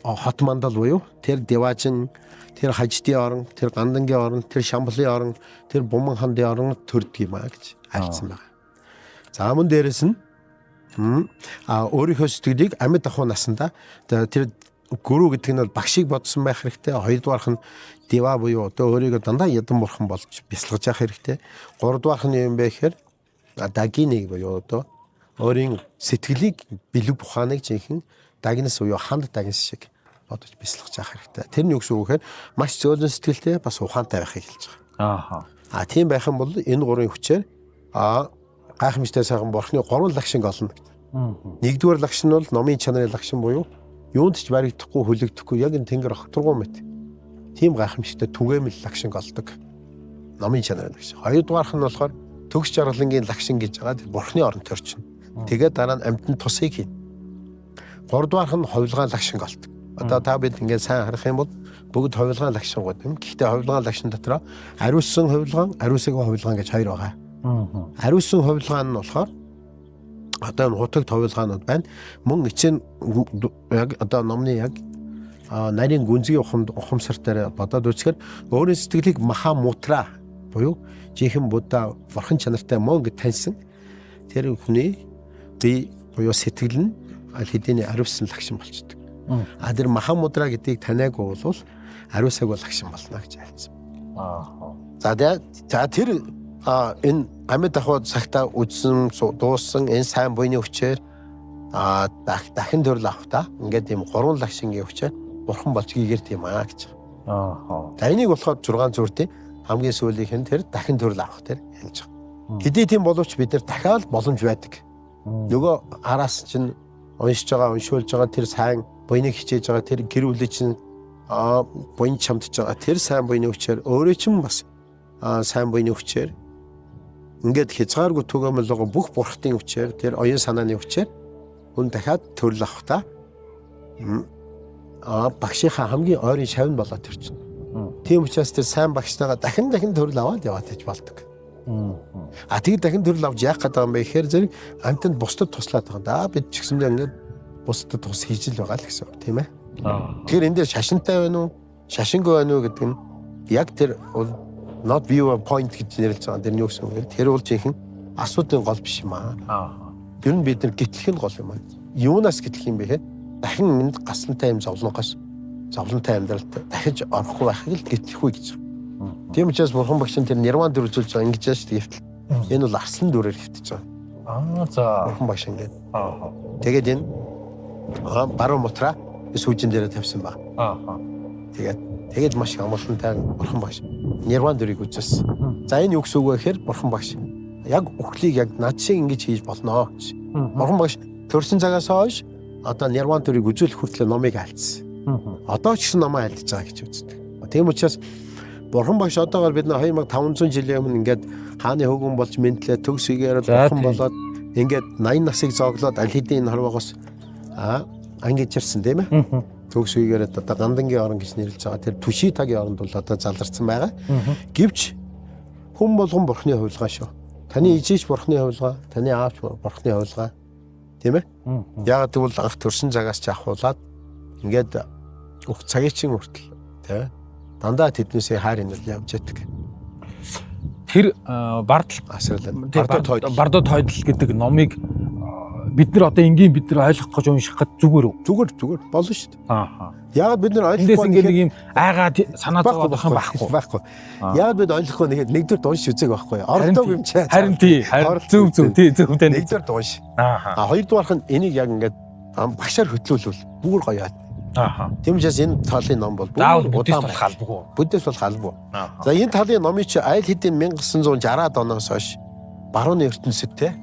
хот мандал буюу тэр диважин тэр хаждын орон, тэр гандангийн орон, тэр шамблын орон, тэр буман хандын орон төрдөг юм а гэж альцсан байна. За мөн дээрэс нь өөрийнхөө сэтгэлийг амьд ахуй насандаа тэр гүрүү гэдэг нь бол багшийг бодсон байх хэрэгтэй. Хоёрдугаарх нь дива буюу одоо өөрийгөө дандаа ядан бурхан болж бясалгаж явах хэрэгтэй. Гуравдугаарх нь юм бэ гэхээр дагиныг буюу одоо өөрийн сэтгэлийг бэлэг буханыг жинхэнэ дагнас буюу ханд дагнас шиг бодож бясалгаж явах хэрэгтэй. Тэр нь юу гэсэн үг вэ? Маш зөөлөн сэтгэлтэй бас ухаантай байхыг хэлж байгаа. Тийм байх юм бол энэ гурван хүчээр гайхамшигтай сайхан бурхны гурван лагшинг олно. Нэгдүгээр лагшин нь бол номын чанарын лагшин буюу юунд ч баригдахгүй хүлэгдэхгүй яг энэ тэнгэр огторгоо мэт. Тийм гайхамшигтай түгээмэл лагшинг олдог. Номын чанарын лагшин. Хоёрдугаарх нь болохоор төгс жаргалангийн лагшин гэж байгаа тэр бурхны оронд төрчин. Тэгээд дараа нь амьтанд тусыг хийн. Гуравдугаарх нь ховлгаан лагшинг олдог. Одоо та бид ингээд сайн харах юм бол бүгд ховлгаан лагшингууд юм. Гэхдээ ховлгаан лагшин дотор ариуссан ховлгаан, ариусаагүй ховлгаан гэж хоёр байгаа. Ариуссан ховлгаан нь болохоор одоо энэ хутагт ховлгаанууд байна. Мөн эцэн яг одоо номны яг нарийн гүнзгий ухамсартай бодоод үзэхээр өөрийн сэтгэлийг маха мутра буюу жинхэнэ будда бурхан чанартай мөн гэж таньсан тэр хүний бие буюу сэтгэл нь аль хэдийн ариуссан лагшин болчдөг. Тэр маха мудра гэдгийг таниагүй бол ариусаагүй лагшин болно гэж айлцсан. За тэр энэ амьд ахуй цагтаа үдсэн дууссан энэ сайн буйны хүчээр дахин төрөл авахта ингээд ийм гурван лагшингийн хүчээр бурхан болж гэгэрт юм аа гэж. За энийг болохоор 6 зүртийн хамгийн сүүлийнх нь тэр дахин төрөл авах тэр хэлж байгаа. Хэдий тийм боловч бид нар дахиад боломж байдаг. Нөгөө араас чинь уншиж байгаа, уншуулж байгаа тэр сайн буйныг хичээж байгаа тэр гэр бүлийн чинь буян чамдж байгаа тэр сайн буйны хүчээр өөрөө ч бас сайн буйны хүчээр ингээд хязгааргүй түгээмэл байгаа бүх бурхтын хүчээр тэр оюун санааны хүчээр хүн дахиад төрөл авахта багшийнхаа хамгийн ойрын шавн болоод төрчихнө. Тийм учраас тэр сайн багштайгаа дахин төрөл аваад яваад гэж болдог. Тэгээд дахин төрөл авч яах гэдэг юм бэ гэхээр зэрэг амтнд бусдад туслаад байгаа. Бид ч гэсэндээ ингээд бусдад тус хийж л байгаа л гэсэн үг тийм ээ. Тэгэхээр энэ дээр шашинтай байна уу, шашингүй байна уу гэдэг нь яг тэр not view a point гэж нэрлэж байгаа. Тэр нь юу гэсэн үг вэ? Тэр бол жинхэнэ асуудлын гол биш юм аа. Ер нь бид нар гэтлэх нь гол юм аа. Юунаас гэтлэх юм бэ хэ? Дахин энд гаслантай юм зовлонгоос зовлонтой амьдралд дахиж орохгүй байхыг л гэтлэх үе гэж. Тийм учраас бурхан багш нь тэр нирван дөрвөлжүүлж байгаа ингэж яаж гэвтэл энэ бол арслан дүрээр хэвтэж байгаа. За. Бурхан багш ингээд. Тэгээд энэ баруун мутраа сүүжин дээр тавьсан баг. Тэгээд маш амгалантай бурхан багш нирван дүрийг үзсэн. За энэ юу гэсэн үг вэ гэхээр бурхан багш яг өхлийг яг над шиг ингэж хийж болно гэж. Бурхан багш төрсэн цагаас хойш одоо нирван дүрийг үзүүлэх хүртэл номыг альцсан. Одоо ч намаа альдж байгаа гэж үздэг. Тийм учраас бурхан багш одоогоор бид нар 2500 жилийн өмнө ингээд хааны хөвгөн болж мэдлээ төгс игээр бурхан болоод ингээд 80 насыг зоглоод аль хэдийн хорвоогоос ангиж ирсэн тийм ээ. Төгс игээр одоо гандангийн орон гэж нэрлэж байгаа. Тэр Түшитагийн оронд бол одоо заларсан байгаа. Гэвч хүн болгон бурхны хувилгаа шүү. Таны ижиж бурхны хувилгаа, таны аавч бурхны хувилгаа. Тийм ээ. Яг тэгвэл анх төрсэн цагаас ч ахуулаад ингээд цагийн чин хүртэл тийм дандаа тэднээсээ хайр инэл явж ятдаг. Тэр бардал бардад тойдол гэдэг номыг бид нар одоо энгийн бид нар ойлгох гэж унших гэж зүгээр үү? Зүгээр болно шүү дээ. Яагаад бид нар ойлгохгүй нэг юм айгаад санаа зовоод байх юм байхгүй. Яагаад бид ойлгохгүй нэгдүгээр унш үзег байхгүй. Ордог юм чи. Харин зөв зөвтэй нэгдүгээр унш. Хоёрдугаарх нь энийг яг ингээд багшаар хөтлүүлвэл бүр гоё яа. Тийм учраас энэ талын ном бол буддист болох албагүй. Буддист болох албагүй. За энэ талын номыг чи аль хэдийн 1960-аад оноос хойш барууны ертөнцид те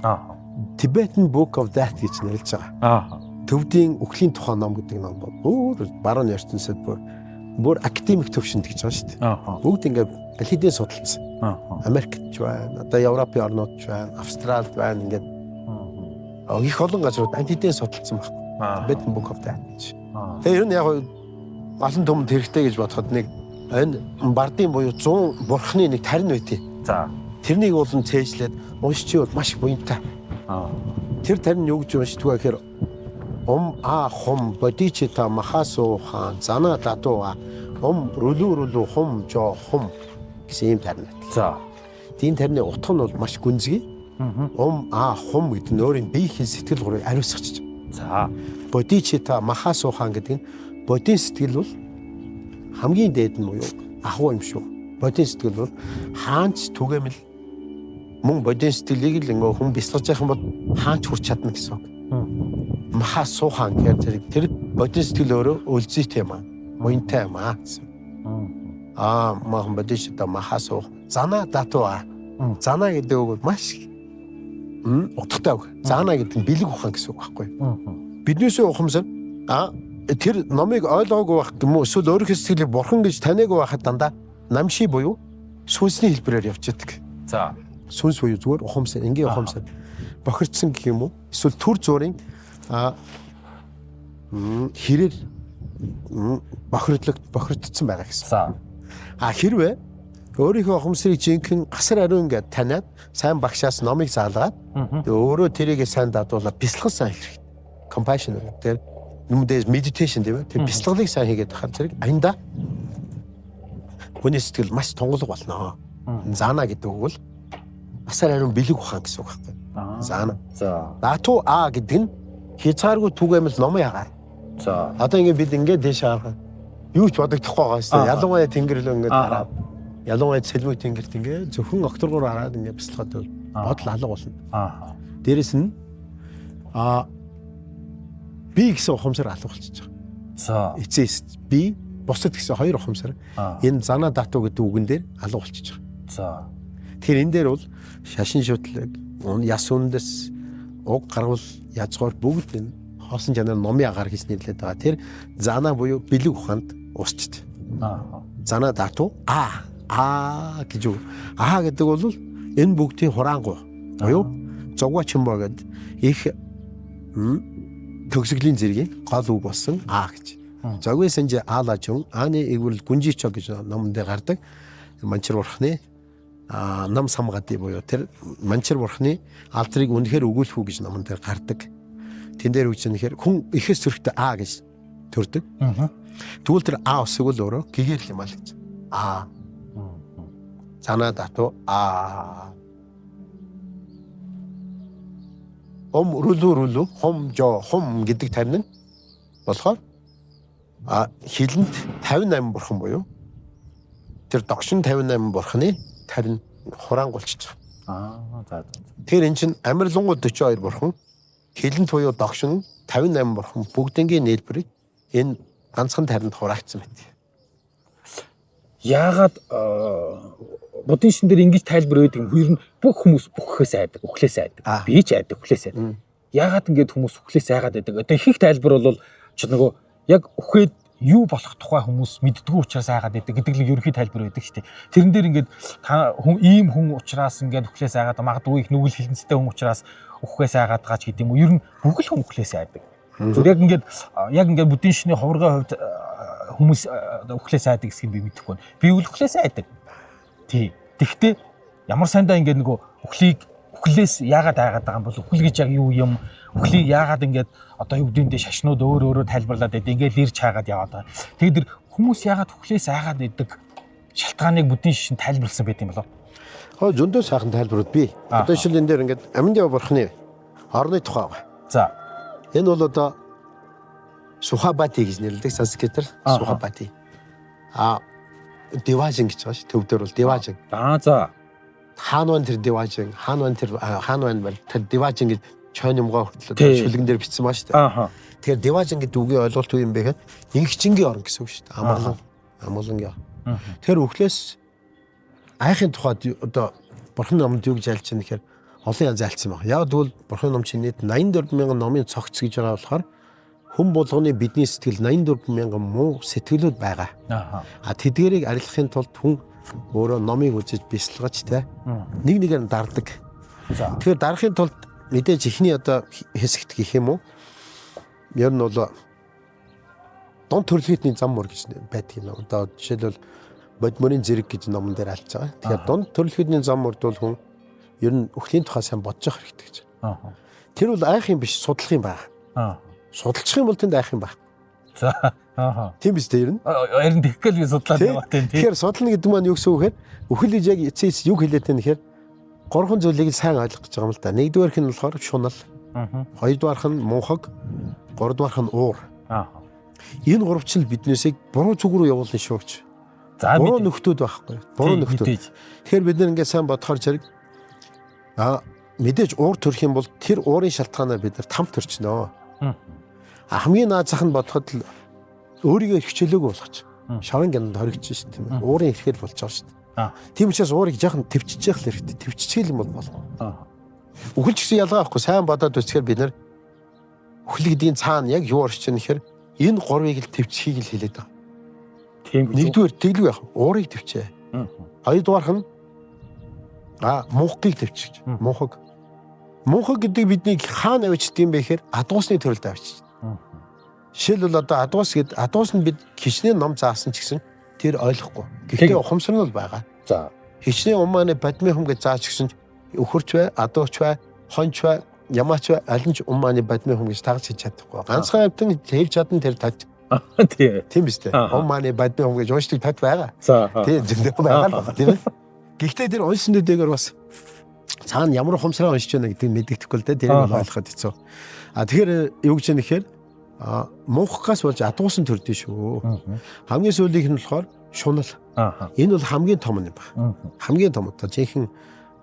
Tibetan Book of Death гэж нэрлэж байгаа. Төвдийн үхлийн тухай ном гэдэг ном бол бүр барууны ертөнцид бүр академик төвшөнд гэж байгаа шүү дээ. Бүгд ингээд аль хэдийн судалсан. Америкт ч байна, одоо Европын орнууд ч байна, Австралид байна ингээд их олон газрууд аль хэдийн судалсан байна. Tibetan Book of Death гэж. Тэгээ ер нь яг олон түмэнд хэрэгтэй гэж бодоход нэг энэ бардын буюу 100 бурхны нэг тарин үйтэй. За. Тэрнийг уулан цээжлээд уншчи бол маш буянтай. Тэр тарин юу гэж уншдаг вэ гэхээр хум бодичита махасо хан зана татуа рулу хум жо хум гэсэн юм тарин. За. Тийм тарины утга нь бол маш гүнзгий. Хум гэдэг нь өөрийн биеийн сэтгэл гурыг ариусгаж. За. Бодичита махасо хан гэдэг нь бодийн сэтгэл бол хамгийн дээд нь буюу ахуй юм шүү. Бодийн сэтгэл бол хаанч түгээмэл мөн бодийн сэтгэлийг л ингээ хүн бясалгаж явах юм бол хаанч хүрч чадна гэсэн үг. Маха суухан гэдэг тэр бодийн сэтгэл өөрөө өлзийтэй юм аа. Буянтай юм аа. Махан бодичита маха суух. Зана датуа. Зана гэдэг үг маш утгатай үг. Зана гэдэг нь бэлэг ухаан гэсэн үг байхгүй юу? Биднээсээ ухамсар тэр номыг ойлгоогүй байх юм уу? Эсвэл өөрийнхөө сэтгэлийг бурхан гэж таниагүй байхад дандаа намши буюу сүнсний хэлбэрээр явж яддаг. За. Сүнс буюу зүгээр ухамсар, энгийн ухамсар бохирдсан гэх юм уу? Эсвэл түр зуурын хэрэг бохирдсон байгаа гэсэн. Хэрвээ өөрийнхөө ухамсарыг жинхэнэ гасар ариун гэдээ таниад сайн багшаас номыг заалгаад өөрөө тэрийг сайн дадуулаад бясалгал сайн хийх. Compassion тэр нүмдээс meditation тийм ээ. Тэр бясалгалыг сайн хийгээд хахад зэрэг аянда хүний сэтгэл маш тунгалаг болно. Зана гэдэг үг бол гасар ариун бэлэг ухаан гэсэн үг байхгүй. Зана. За. Дату гэдэг нь хязгааргүй түгээмэл номын агаар. За. Одоо ингээд бид ингээд дээш харах. Юу ч бодогдохгүй байгаа шүү дээ. Ялангуяа тэнгэр л ингээд хараад. Ялангуяа сэлмэг тэнгэрт ингээд зөвхөн окторгоор хараад ингээд бясалгаад бодол алга болно. Дээрэс нь би гэсэн ухамсар алга болчихж байгаа. За. Эцэст би бусад гэсэн хоёр ухамсар энэ зана дату гэдэг үгэн дээр алга болчихж байгаа. За. Тэгэхээр энэ дээр бол шашин шүтлэг, яс үндэс, уг гаргал, язгуур бүгд энэ хоосон чанар номын агаар гэж нэрлэдэг байгаа. Тэр зана буюу бэлэг ухаанд уусчихдээ. Зана дату гэж үг. Гэдэг бол энэ бүгдийн хураангуй. Буюу зогва чимбо гэдэг их төгсгөлийн зэргийн гол үг болсон гэж. Зогвын санжи аалажун ааны игвэл гүнжичо гэж номонд гардаг. Манчир бурхны нам самгати буюу тэр манчир бурхны алдрыг үнэхээр өгүүлэх үү гэж номонд гардаг. Тэн дээр үгч нэхэр хүн ихэс төрхтө гэж төрдөг. Тэгвэл тэр усыг л өөрөө гэгэрх юм аа л гэж. Зана дату рулу хом гэдэг тарин нь болохоор хилэнд 58 бурхан буюу тэр догшин 58 бурханы тарин хураангуулчих. Тэр эн чинь амирлангууд 42 бурхан хилэнд буюу догшин 58 бурхан бүгднгийн нийлбэрийг энэ ганцхан таринд хураагдсан байт. Яагаад будын шин дээр ингэж тайлбар өгдөг юм. Хоёр нь бүх хүмүүс бүххээс айдаг, үхлээс айдаг. Би ч айдаг, үхлээс айдаг. Яагаад ингэж хүмүүс үхлээс айгаад байдаг? Одоо ихэнх тайлбар бол ч нөгөө яг үхээд юу болох тухай хүмүүс мэддэггүй учраас айгаад байдаг гэдэг л ерөнхий тайлбар байдаг шүү дээ. Тэрэн дээр ингэж та ийм хүн учраас ингэж үхлээс айгаад магадгүй их нүгэл хилэнцтэй хүн учраас үххээс айгаад байгаа ч гэдэг юм уу. Ер нь бүх л хүн үхлээс айдаг. Зүгээр яг ингэж будын шинийн хувиргын хувьд хүмүүс үхлээс айдаг гэсэн би мэдэхгүй байна. Би үхлээс айдаг. Тий. Тэгвэл ямар сандаа ингэ нөгөө үхлээс яагаад айгаад байгаа юм бол үхэл гэж яг юу юм? Үхлийг яагаад ингэж одоо юу гэдээ шашнууд өөрөө тайлбарлаад байдаг. Ингээд ирж хаагаад яваад байгаа. Тэгээд хүмүүс яагаад үхлээс айгаад байдаг шалтгааныг будын шин тайлбарласан байт юм болов? Зөндөө сайхан тайлбарууд бий. Одоо шил энэ дээр ингээд аминдаа бурхны орны тухай байгаа. За. Энэ бол одоо Сухабати гэж нэрлэдэг санскритээр Сухабати. Деважин гэж байгаа ш. Төвдөр бол деважин. За. Хаанван тэр деважин, хаанван бол тэр деважин гэж чойн юмгаа хүртэл шүлгэн дээр бичсэн баа ш. Тэгэхээр деважин гэдэг үгийн ойлголт юу юм бэ гэхэд ингчингийн орн гэсэн үг ш. Амгалангийн. Тэр үхлээс айхын тухайд одоо бурхан номонд юу гэж альж байгаа нэхэр олон янз альцсан байна. Яг тэгвэл бурхан ном чинь нийт 84,000 номын цогц гэж байгаа болохоор хүн болгоны бидний сэтгэл 84,000 муу сэтгэлүүд байгаа. Тэдгэрийг арилгахын тулд хүн өөрөө номыг үзэж бясалгаж те нэг нэгээр нь дардаг. Тэгэхээр дарахын тулд мэдээж ихний одоо хэсэгт гэх юм уу? Ер нь бол дон төрлөختний зам мөр гэж байдаг юм. Одоо жишээлбэл бодморын зэрэг гэж номон дээр альж байгаа. Тэгэхээр дон төрлөختний зам мөрд бол хүн ер нь үхлийн тухай сайн бодож явах хэрэгтэй гэж. Тэр бол айх юм биш, судлах юм байна. Судалчих юм бол тэнд айх юм байна. За. Тийм биз дээ ер нь. Харин тэгэхэл би судлаад яваа тийм. Тэгэхээр судлана гэдэг маань юу гэсэн үг вэ? Үхэл гэж яг эцээс юу хэлээд байна гэхээр гурван зүйлийг сайн ойлгох гэж байгаа юм л да. Нэгдүгээрх нь болохоор шунал. Хоёрдугаарх нь мунхаг, гуравдугаарх нь уур. Энэ гуравч нь биднээсийг буруу зүг рүү явуулна шүүгч. Буруу нөхдүүд байхгүй. Буруу нөхдүүд. Тэгэхээр бид нэг ингээд сайн бодохоор зэрэг мэдээж уур төрөх юм бол тэр уурын шалтгаанаар бид нар там төрчнөө. Хамгийн наазах нь бодоход л өөрийгөө хичээлөөгүй болгоч. Шавын гянд хоригч шүү дээ тийм ээ. Уурын ирэхээр болж байгаа шүү дээ. Тийм учраас уурыг жаахан төвчж явах хэрэгтэй. Төвччихэл юм бол болно. Үхэл ч гэсэн ялгаа байхгүй. Сайн бодоод үзэхээр бид нар үхэл гэдгийн цаана яг юу орж чинь гэхээр энэ гурвыг л төвчхийг л хэлээд байгаа. Тийм. Нэгдүгээр тэглүү яах. Уурыг төвчээ. Хоёрдугаарх нь мунхгийг төвчих. Мунхаг гэдэг биднийг хаана авчдаг юм бэ гэхээр адуусны төрөлд авчиж. Жишээлбэл одоо адуус нь бид хичнээн ном заасан ч гэсэн тэр ойлгохгүй. Гэхдээ ухамсар нь бол байгаа. За. Хичнээн умааны бадмын хүм гэж зааж гисэн өхөрч бай, адууч бай, хонч бай, ямаач бай аль нь ч умааны бадмын хүм гэж тагж хийж чадахгүй. Ганцхан амтан хэлж чадан тэр тат. Тийм биз дээ. Умааны бадмын хүм гэж уушдаг тат байгаа. Тийм зөндөө байгаа л тийм ээ. Гэхдээ тэр уншсан дэгээр бас цаана ямар ухамсараа уншиж байна гэдгийг мэддэхгүй л дээ. Тэрийг ойлгоход хэцүү. Тэгэхээр юу гэж юм нэхэр мунхагаас болж адуусан төрдөө шүү. Хамгийн сүүлийнх нь болохоор шунал. Энэ бол хамгийн том юм байна. Хамгийн том одоо жинхэнэ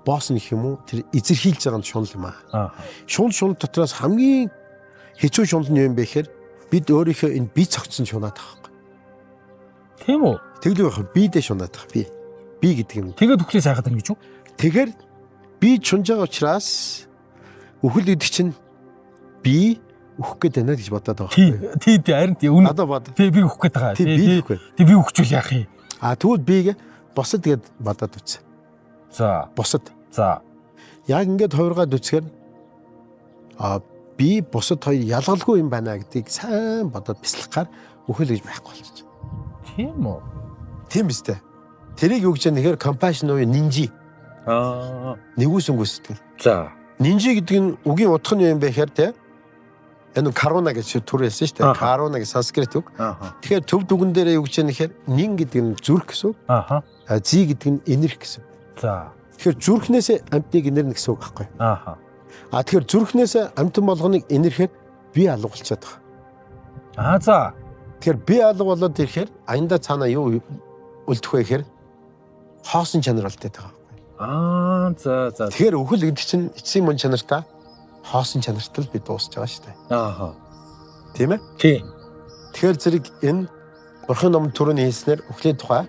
босс нэх юм уу тэр эзэрхийлж байгаа нь шунал юм аа. Шунал дотроос хамгийн хэцүү шунал нь юу юм бэ гэхээр бид өөрийнхөө энэ бие цогцсон шунаад байгаа юм. Тийм үү? Тэглүү байх бие дэ шунаад байгаа. Би гэдэг юм. Тэгээд үхлээс хайхад байна гэж үү? Тэгэхээр би чунж байгаа учраас үхэл гэдэг чинь би өөх гээд байна гэж бодоод байгаа. Тий харин тий үнэ. Одоо бод. Тий би өөх гээд байгаа. Тий би өөх. Тий би өөхчүүл яах юм. Тэгвэл бийг босод гээд бодоод үз. За. Босод. За. Яг ингээд хувиргаад үцхээр би босод хоёр ялгалгүй юм байна гэдгийг сайн бодоод бяцлахаар үхэл гэж байхгүй болчих. Тийм үү? Тийм биз дээ. Тэрийг юу гэж нэхэр compassion уу нинжи. Нэгүсэнгүү сэтгэл. За. Нинжи гэдэг нь үгийн утга нь юм бэ гэхээр те энэ каруна гэж төр хэлсэн шүү дээ. Каруна гэж санскрит үг. Тэгэхээр төв дүгэн дээр юу гэж нэхэр нин гэдэг нь зүрх гэсэн үг. Зи гэдэг нь энерги гэсэн. За. Тэгэхээр зүрхнээс амьтныг энерги гэсэн үг байхгүй. Тэгэхээр зүрхнээс амьтан болгоныг энергээр бие алга болчиход байгаа. За. Тэгэхээр бие алга болоод ирэхээр аянда цаана юу үлдэх вэ гэхээр хоосон чанар болтой байгаа. За. Тэгэхээр үхэл гэдэг чинь эцсийн мөн чанартаа хоосон чанартай л би дуусч байгаа шүү дээ. Тийм ээ? Тийм. Тэгэхээр зэрэг энэ Бурхан номын түрүүний хэлснээр үхлийн тухай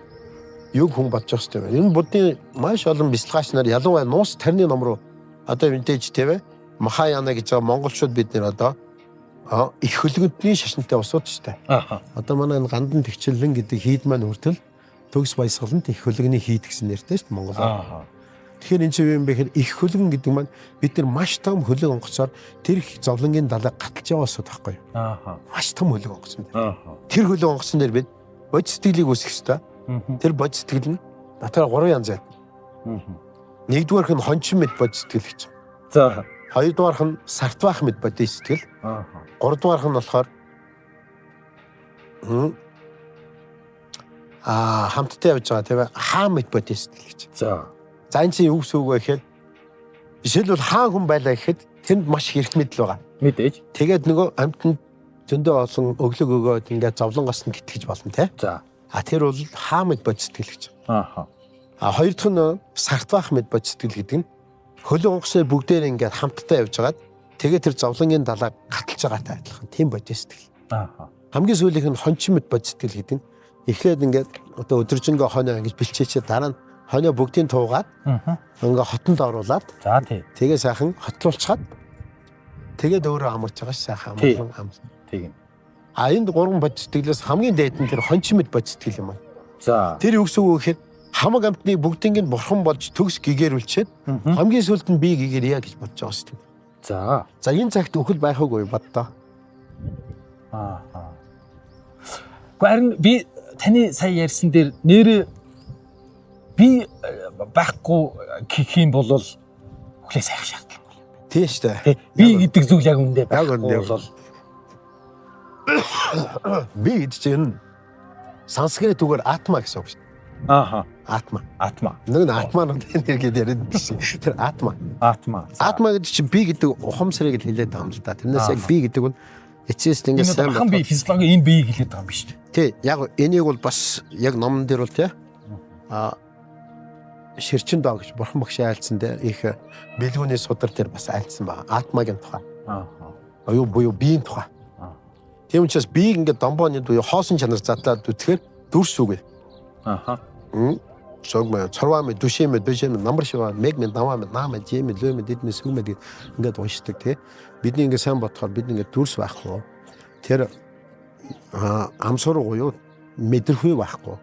юг хүн бодож байгаа юм. Энэ буддын маш олон бяцлагаач нар ялангуяа нуус тарны ном руу одоо мэдээж тийм ээ Махаяна гэж байгаа монголчууд бид нэр одоо их хөлгөдний шашинтай усууд шүү дээ. Одоо манай энэ гандан тэгчлэн гэдэг хийд маань хүртэл төгс баясгалант их хөлгөний хийд гэсэн нэртэй шүү дээ Монголоор. Тэгэхээр энэ чинь юм бэ гэхээр их хөлгөн гэдэг маань бид нар маш том хөлөг онгоцоор тэр их зовлонгийн далайг гаталж яваа усууд байхгүй юу? Маш том хөлөг онгоцсон. Тэр хөлөг онгоцсон дээр бид бод сэтгэлийг үүсгэх ёстой. Тэр бод сэтгэл нь дотор 3 янз байна. Нэгдүгээрх нь хончин мэд бод сэтгэл гэж. За. Хоёрдугаарх нь сартвах мэд бод сэтгэл. Гуравдугаарх нь болохоор хамттай явж байгаа тийм ээ хаан мэд бод сэтгэл гэж. За энэ чинь юу гэсэн үг вэ гэхээр жишээлбэл хаан хүн байлаа гэхэд тэнд маш хэрэг мэдл байгаа. Мэдээж. Тэгээд нөгөө амьтанд зөндөө олон өглөг өгөөд ингээд зовлонгоос нь гэтгэж болно те. За. Тэр бол хаан мэд бод сэтгэл гэж. Хоёр дахь нь сартвах мэд бод сэтгэл гэдэг нь хөлөг онгоцны бүгдээр ингээд хамтдаа явж байгаад тэгээд тэр зовлонгийн далайг гаталж байгаатай адилхан тийм бод сэтгэл. Хамгийн сүүлийнх нь хончин мэд бод сэтгэл гэдэг нь эхлээд ингээд одоо өдөржингөө хоноо ингэж бэлчээчээ дараа нь хоноо бүгдийг туугаад ингээ хотонд оруулаад за тий. Тэгээ сайхан хотлуулчихад тэгээд өөрөө амарч байгаа ш сайхан амарсан. Тийм. Энд 3 бод сэтгэлээс хамгийн дээд нь тэр хончин мэд бод сэтгэл юм аа. За. Тэр юу гэсэн үг вэ гэхээр хамаг амтны бүгдийг нь бурхан болж төгс гэгэрүүлчихэд хамгийн сүүлд нь би гэгэрье гэж бодож байгаа шүү дээ. За энэ цагт үхэл байх уугүй боддоо. Харин би таны сая ярьсан дээр нэрээ би байхгүй гэх юм бол үхлээ сайх шаардлага юм байна. Тийм шүү дээ. Би гэдэг зүйл яг үндэ байхгүй бол би гэдэг чинь санскрит үгээр атма гэсэн үг шүү дээ. Атма. Нэг нь атманууд энерги дээр ирсэн. Тэр атма. Атма гэдэг чинь би гэдэг ухамсарыг хэлээд байгаа юм л да. Тэрнээс яг би гэдэг нь эцэст ингэ сайн байна. Би физиологи энэ биеийг хэлээд байгаа юм биш үү? Тий, яг энийг бол бас яг номон дээр бол тий ширчин доо гэж бурхан багш айлцсан дээр их бэлгүүний судар дээр бас айлцсан байгаа. Атмагийн тухай. Буюу биеийн тухай. Тийм учраас би ингээд домбооны буюу хоосон чанар задлаад үтгэхээр дүрс үгүй. Согма цорвамэ душимэ дэжимэ намар шива мегмэ намамэ намэ жимэ лөмэ дэдмэ сүмэ ингээд уншдаг тий. Бидний ингээд сайн бодохоор бид ингээд дүрс байхгүй. Тэр амсургуу юу мэдрэхүй байхгүй.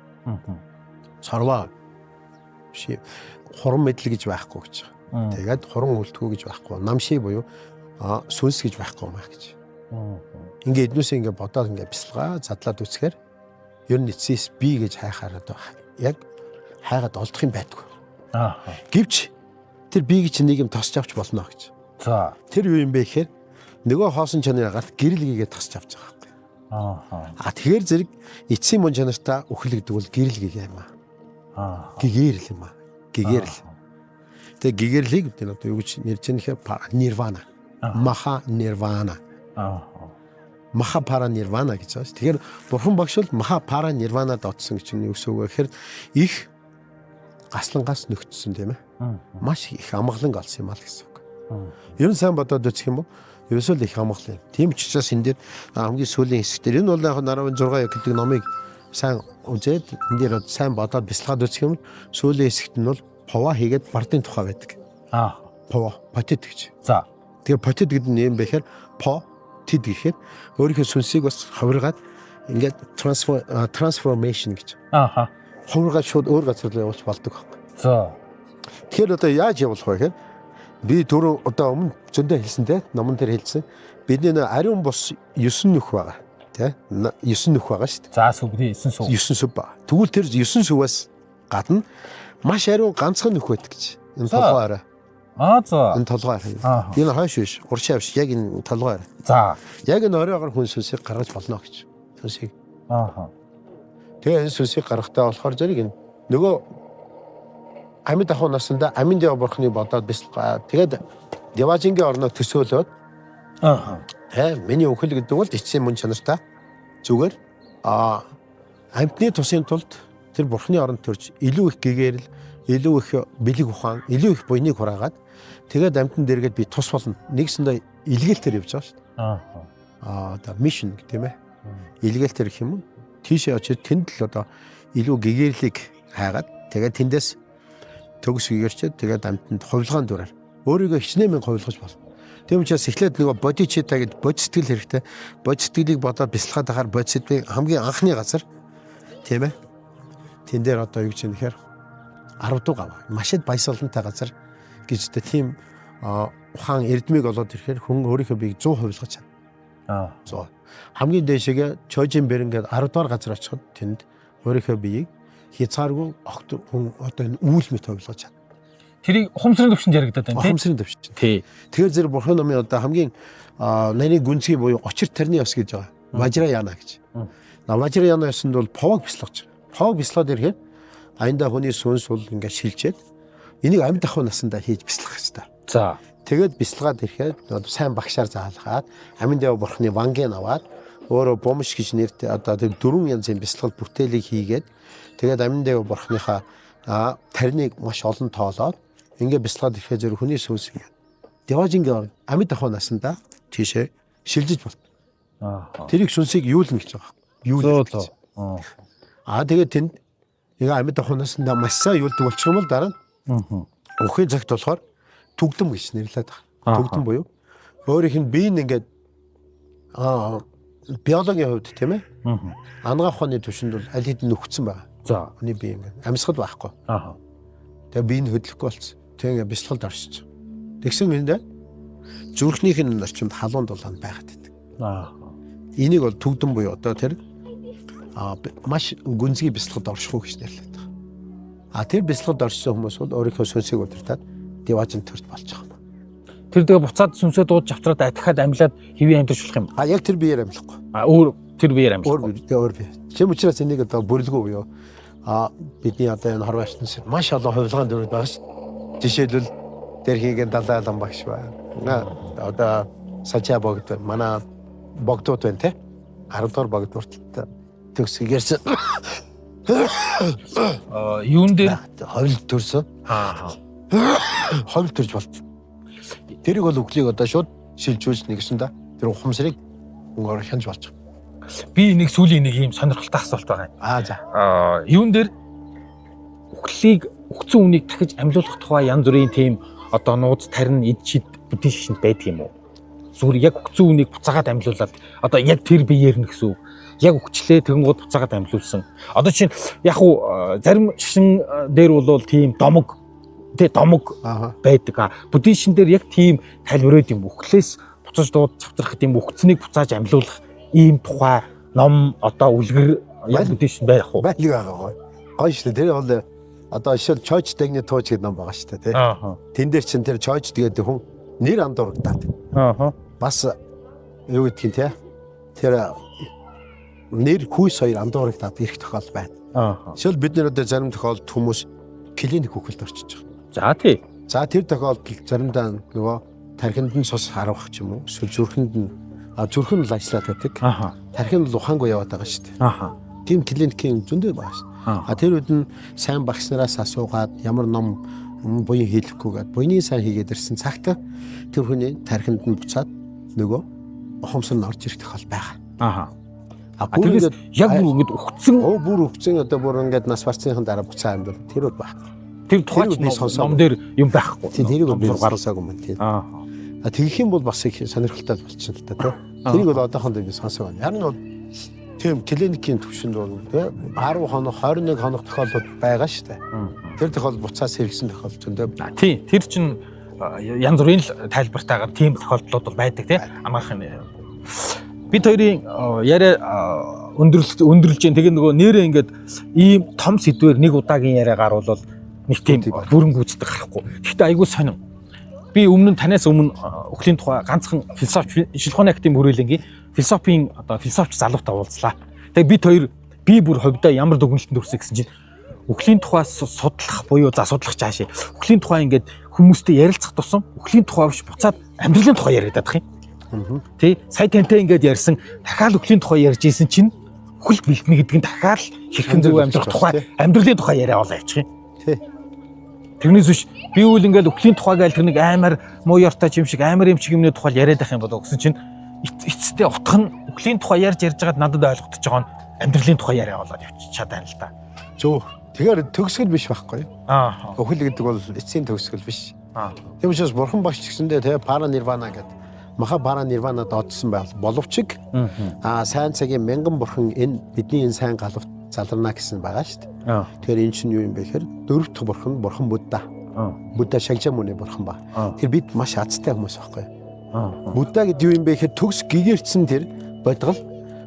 Цорваа хуран мэдл гэж байхгүй гэж. Тэгээд хуран үлдэхүү гэж байхгүй. Намши буюу сүнс гэж байхгүй маа гэж. Ингээд эднүсээ ингээд бодоод ингээд бяцлага задлаад үсгээр ер нь эцэс би гэж хайхаараад байгаа. Яг хайгаад олдох юм байдгүй. Гэвч тэр би гэж нэг юм тосч авч болно гэж. За. Тэр юу юм бэ гэхээр нөгөө хоосон чанарыг гарт гэрэл гээгээ тосч авч байгаа байхгүй. Тэгэхээр зэрэг эцсийн мөн чанартаа үхэл гэдэг бол гэрэл гээгээ юм аа. Гэгэрл юм аа. Гэгэрл. Тэгээ гэгэрлийг бид одоо юу гэж нэрж нэхэ нирвана. Маха нирвана. Маха пара нирвана гэж байна. Тэгэхээр бурхан багш бол маха пара нирванад оцсон гэж юу гэсэн үг вэ гэхээр их гаслангаас нөхцсөн тийм ээ. Маш их амгалан олсон юм аа гэсэн үг. Ер нь сайн бодоод үзэх юм бол ерөөсөө л их амгалан. Тийм ч учраас энэ дээр хамгийн сүүлийн хэсгээр энэ бол яг 16 гэдэг номыг сайн үзээд энэ дээр сайн бодоод бяцлагаад үзэх юм сүүлийн хэсэгт нь бол пова хийгээд бардын тухай байдаг. Пова потет гэж. За. Тэгээ потет гэдэг нь юм бэ гэхээр по тэд гэхээр өөрийнхөө сүнсийг бас хувиргаад ингээд трансформашн гэж. Ааха. Хувиргаад шууд өөр газар руу явуулж болдог. За. Тэгэхээр одоо яаж явуулах вэ гэхээр би түрүү одоо өмнө зөндөө хэлсэнтэй номон дээр хэлсэн. Бидний ариун бус 9 нүх байгаа. Тэ? 9 нүх байгаа шүү дээ. За сүв би 9 сүв. 9 сүв ба. Тэгвэл тэр 9 сүвээс гадна маш ариун ганцхан нүх байдаг гэж. Энэ толгойроо. За. Энэ толгойроо. Энэ хойш биш. Уршаа биш. Яг энэ толгойроо. За. Яг энэ оройгоор хүн сүнсийг гаргаж болно гэж. Сүнсийг. Тэгээ энэ сүнсийг гаргахтаа болохоор зэрэг энэ нөгөө амьд ахуй насанда амин дэв бурхны бодоод бясалгаа. Тэгээд Деважингийн орноо төсөөлөөд миний өхөл гэдэг бол эцсийн мөн чанартай зүгээр амьтны тусын тулд тэр бурхны оронд төрж илүү их гэгэрэл, илүү их бэлэг ухаан, илүү их буйныг хураагаад тэгээд амьтан дээргээд би тус болно. Нэгсэндээ илгээлтээр явж байгаа шүү дээ. Одоо мишн гэх юм ээ. Илгээлтээр гэх юм уу? Тийшээ очиж тэнд л одоо илүү гэгэрлийг хайгаад тэгээд тэндээс төгс гэгэрчээд тэгээд амьтанд хувилгаан дураар өөрийгөө хичнээн хувилгаж болно. Тийм учраас эхлээд нөгөө боди чита гэдэг бод сэтгэл хэрэгтэй. Бод сэтгэлийг бодоод бясалгаад ахаар бод сэтгэлийн хамгийн анхны газар тийм ээ. Тэн дээр одоо юу гэж юм нэхэр 10 дуу гав. Машид баясгалантай газар гэж тийм ухаан эрдмийг олоод ирэхээр хүн өөрийнхөө биеийг 100% хувилгаж чадна. 100. Хамгийн дээшээгээ чойжин бэрэн гэдэг 10 дугаар газар очиход тэнд өөрийнхөө биеийг хязгааргүй огт хүн одоо энэ үүл мэт хувилгаж чадна. Тэрийг ухамсарын төвшөнд яригадаад байна тийм. Ухамсарын төвшөнд. Тий. Тэгэхээр зэрэг бурхан намын одоо хамгийн нарийн гүнзгий буюу очир тарны ёс гэж байгаа. Важраяна гэж. Важраяна ёсонд бол повог бясалгаж. Повог бясалгаад ирэхээр аяндаа хүний сүнс бол ингээд шилжээд энийг амьд ахуй насандаа хийж бясалгах хэрэгтэй. За. Тэгээд бясалгаад ирэхэд сайн багшаар заалгаад амин дэв бурхны вангийн аваад өөрөө бомш гэж нэртэй одоо тэр 4 янзын бясалгал бүтээлийг хийгээд тэгээд амин дэв бурхныхаа тарныг маш олон тоолоод ингээ бясалгаад ирэхэд зэрэг хүний сүнс Деважингийн амьд ахуй насандаа тийшээ шилжиж болно. Тэрийг сүнсийг юулна гэж байгаа. Юулна. Тэгээд тэнд яг амьд ахуй насандаа маш сайн юулдаг болчих юм бол дараа нь өхөө цагт болохоор түгдэм гэж нэрлэдэг байгаа. Түгдэм буюу өөрийнх нь бие нь ингээд биологийн хувьд тийм ээ. Ангаа ухааны түвшинд бол аль хэдийн нөхцөн байгаа. За. Хүний бие ингээд амьсгал байхгүй. Тэгээ бие нь хөдлөхгүй болчихсон. Тэгээ бясалгалд оршиж. Тэгсэн мэндэ зүрхнийх нь орчимд халуун дулаан байгаад байдаг. Энийг бол түгдэн буюу одоо тэр маш гүнзгий бясалгалд орших гэж нэрлэдэг. Тэр бясалгалд оршсон хүмүүс бол өөрийнхөө сүнсийг удирдаад Деважин төрд болж байгаа юм. Тэр тэгээ буцаад сүнсээ дууд автраад дахиад амьлаад хэвээ амьдэрчлах юм. Яг тэр биеэр амьлахгүй. Өөр тэр биеэр амьлахгүй. Өөр бие. Тийм учраас энийг одоо бүрлгүү буюу бидний одоо энэ хорвоочноос маш олон хувилгаан дөрөв байгаа ш. Жишээлбэл дээр хийгээд далайлан багш байна. Одоо сачаа богд манай богдууд байна те. 10 дугаар богд хүртэл төгсгийгээрсэн. Юун дээр ховлд төрсөн. Ховлд төрж болт. Тэрийг бол өглийг одоо шууд шилжүүлж нэгсэндээ тэр ухамсарыг өнгөөр хянж болж байгаа. Би нэг сүүлийн нэг юм сонирхолтой асуулт байгаа. За. Юун дээр үхлийг өгцөн үнийг дахиж амьлуулах тухай янз бүрийн тийм одоо нууц тарин эд шид бүдийн шишинд байдаг юм уу? Зүгээр яг өгцөн үнийг буцаагаад амьлуулаад одоо яг тэр биеэр нь гэсэн үг. Яг өгчлээ тэгэнгүүт буцаагаад амьлуулсан. Одоо чинь яг уу зарим шишин дээр бол тийм домог байдаг. Бүдийн шин дээр яг тийм тайлбараад юм. Үхлээс буцаж дууд цавтрах тийм өгцнийг буцааж амьлуулах ийм тухай ном одоо үлгэр яг бүдийн шин байх уу? Байлиг байгаа. Гоё шүү дээ. Тэр бол одоо жишээл чойч дэгний тууч гэдэг ном байгаа шүү дээ, тий. Тэн дээр чинь тэр чойч тэгээд хүн нэр андуурагдаад. Бас юу гэдгийг тий. Тэр нэр хүйс хоёр андуурагдаад ирэх тохиол байна. Жишээл бид нэр одоо зарим тохиолдолд хүмүүс клиник хөвгөлд орчиж байгаа. За тий. За тэр тохиолдолд заримдаа нөгөө тархинд нь цус харуулах ч юм уу, эсвэл зүрхэнд нь зүрхэн л ажиллаад байдаг. Тархинд л ухаангүй яваад байгаа шүү дээ. Тийм клиникийн зөндөө байгаа шүү. Тэр үед нь сайн багш нараас асуугаад ямар ном буян хийлэхгүйгээд буйны сайн хийгээд ирсэн цагта тэр хүний тархинд нь буцаад нөгөө ухамсар нь орж ирэх тохиол байгаа. Тэрээс яг бүр ингэж өгцөн бүр өгцөн одоо бүр ингэж нас барцсныхан дараа буцаа амьд тэр бол баг. Тэр тухайч ном дээр юм байхгүй. Тийм тэрийг бол гаргасаагүй юм тийм. Тэгэх юм бол бас их сонирхолтой болчихсон л та тий. Тэрийг бол одоохондоо би сонсоо байна. Харин бол тийм клиникийн түвшинд бол 10 хоног 21 хоног тохиолдол байгаа шүү дээ. Тэр тохиолдол буцаас хэрэгсэн тохиолдол зөндөө. Тийм. Тэр чинь янз бүрийн тайлбартаагаар тийм тохиолдлууд бол байдаг тийм амгаахын. Бид хоёрын яриа өндөрлж जैन тэгээ нөгөө нэрээ ингээд ийм том сэдвээр нэг удаагийн яриагаар бол нэг тийм бүрэн гүйцэтгэх гарахгүй. Гэхдээ айгүй сонин. Би танаас өмнө өхлийн тухай ганцхан философи шилхүүн академи хүрээлэнгийн философийн философч залуутай уулзлаа. Тэгээ бид хоёр би бүр хувьдаа ямар дүгнэлтэнд хүрсэн гэсэн чинь өхлийн тухай судлах буюу судлах чаашаа. Өхлийн тухай ингээд хүмүүстэй ярилцах тусам өхлийн тухай биш буцаад амьдралын тухай яриад байдаг юм. Тэ сая тантай ингээд ярьсан дахиад өхлийн тухай ярьж исэн чинь өхөл бэлтнэ гэдэг нь дахиад хэрхэн зөв амьдрах тухай амьдралын тухай яриа болоо явчих юм. Тэ. Тэрнээс биш би үл ингээд өхлийн тухайг аль тэр нэг амар муу ёртой юм шиг амар юм шиг юмны тухай яриад байх юм болоо гэсэн чинь эцэстээ утга нь өхлийн тухай ярьж байгаад надад ойлгогдож байгаа нь амьдралын тухай яриа болоод явчихад байна л да. Зөв. Тэгэхээр төгсгөл биш байхгүй. Өхөл гэдэг бол эцсийн төгсгөл биш. Тийм учраас бурхан багш гэсэндээ тэгээ пара нирвана гэдэг маха пара нирванад одсон боловч сайн цагийн мянган бурхан энэ бидний энэ сайн галавт заларна гэсэн байгаа шүү дээ. Тэгэхээр энэ чинь юу юм бэ гэхээр дөрөв дэх бурхан Будда. Будда Шагжамуны бурхан ба. Тэр бид маш азтай хүмүүс байхгүй. Будда гэдэг юу юм бэ гэхээр төгс гэгэрсэн тэр бодгол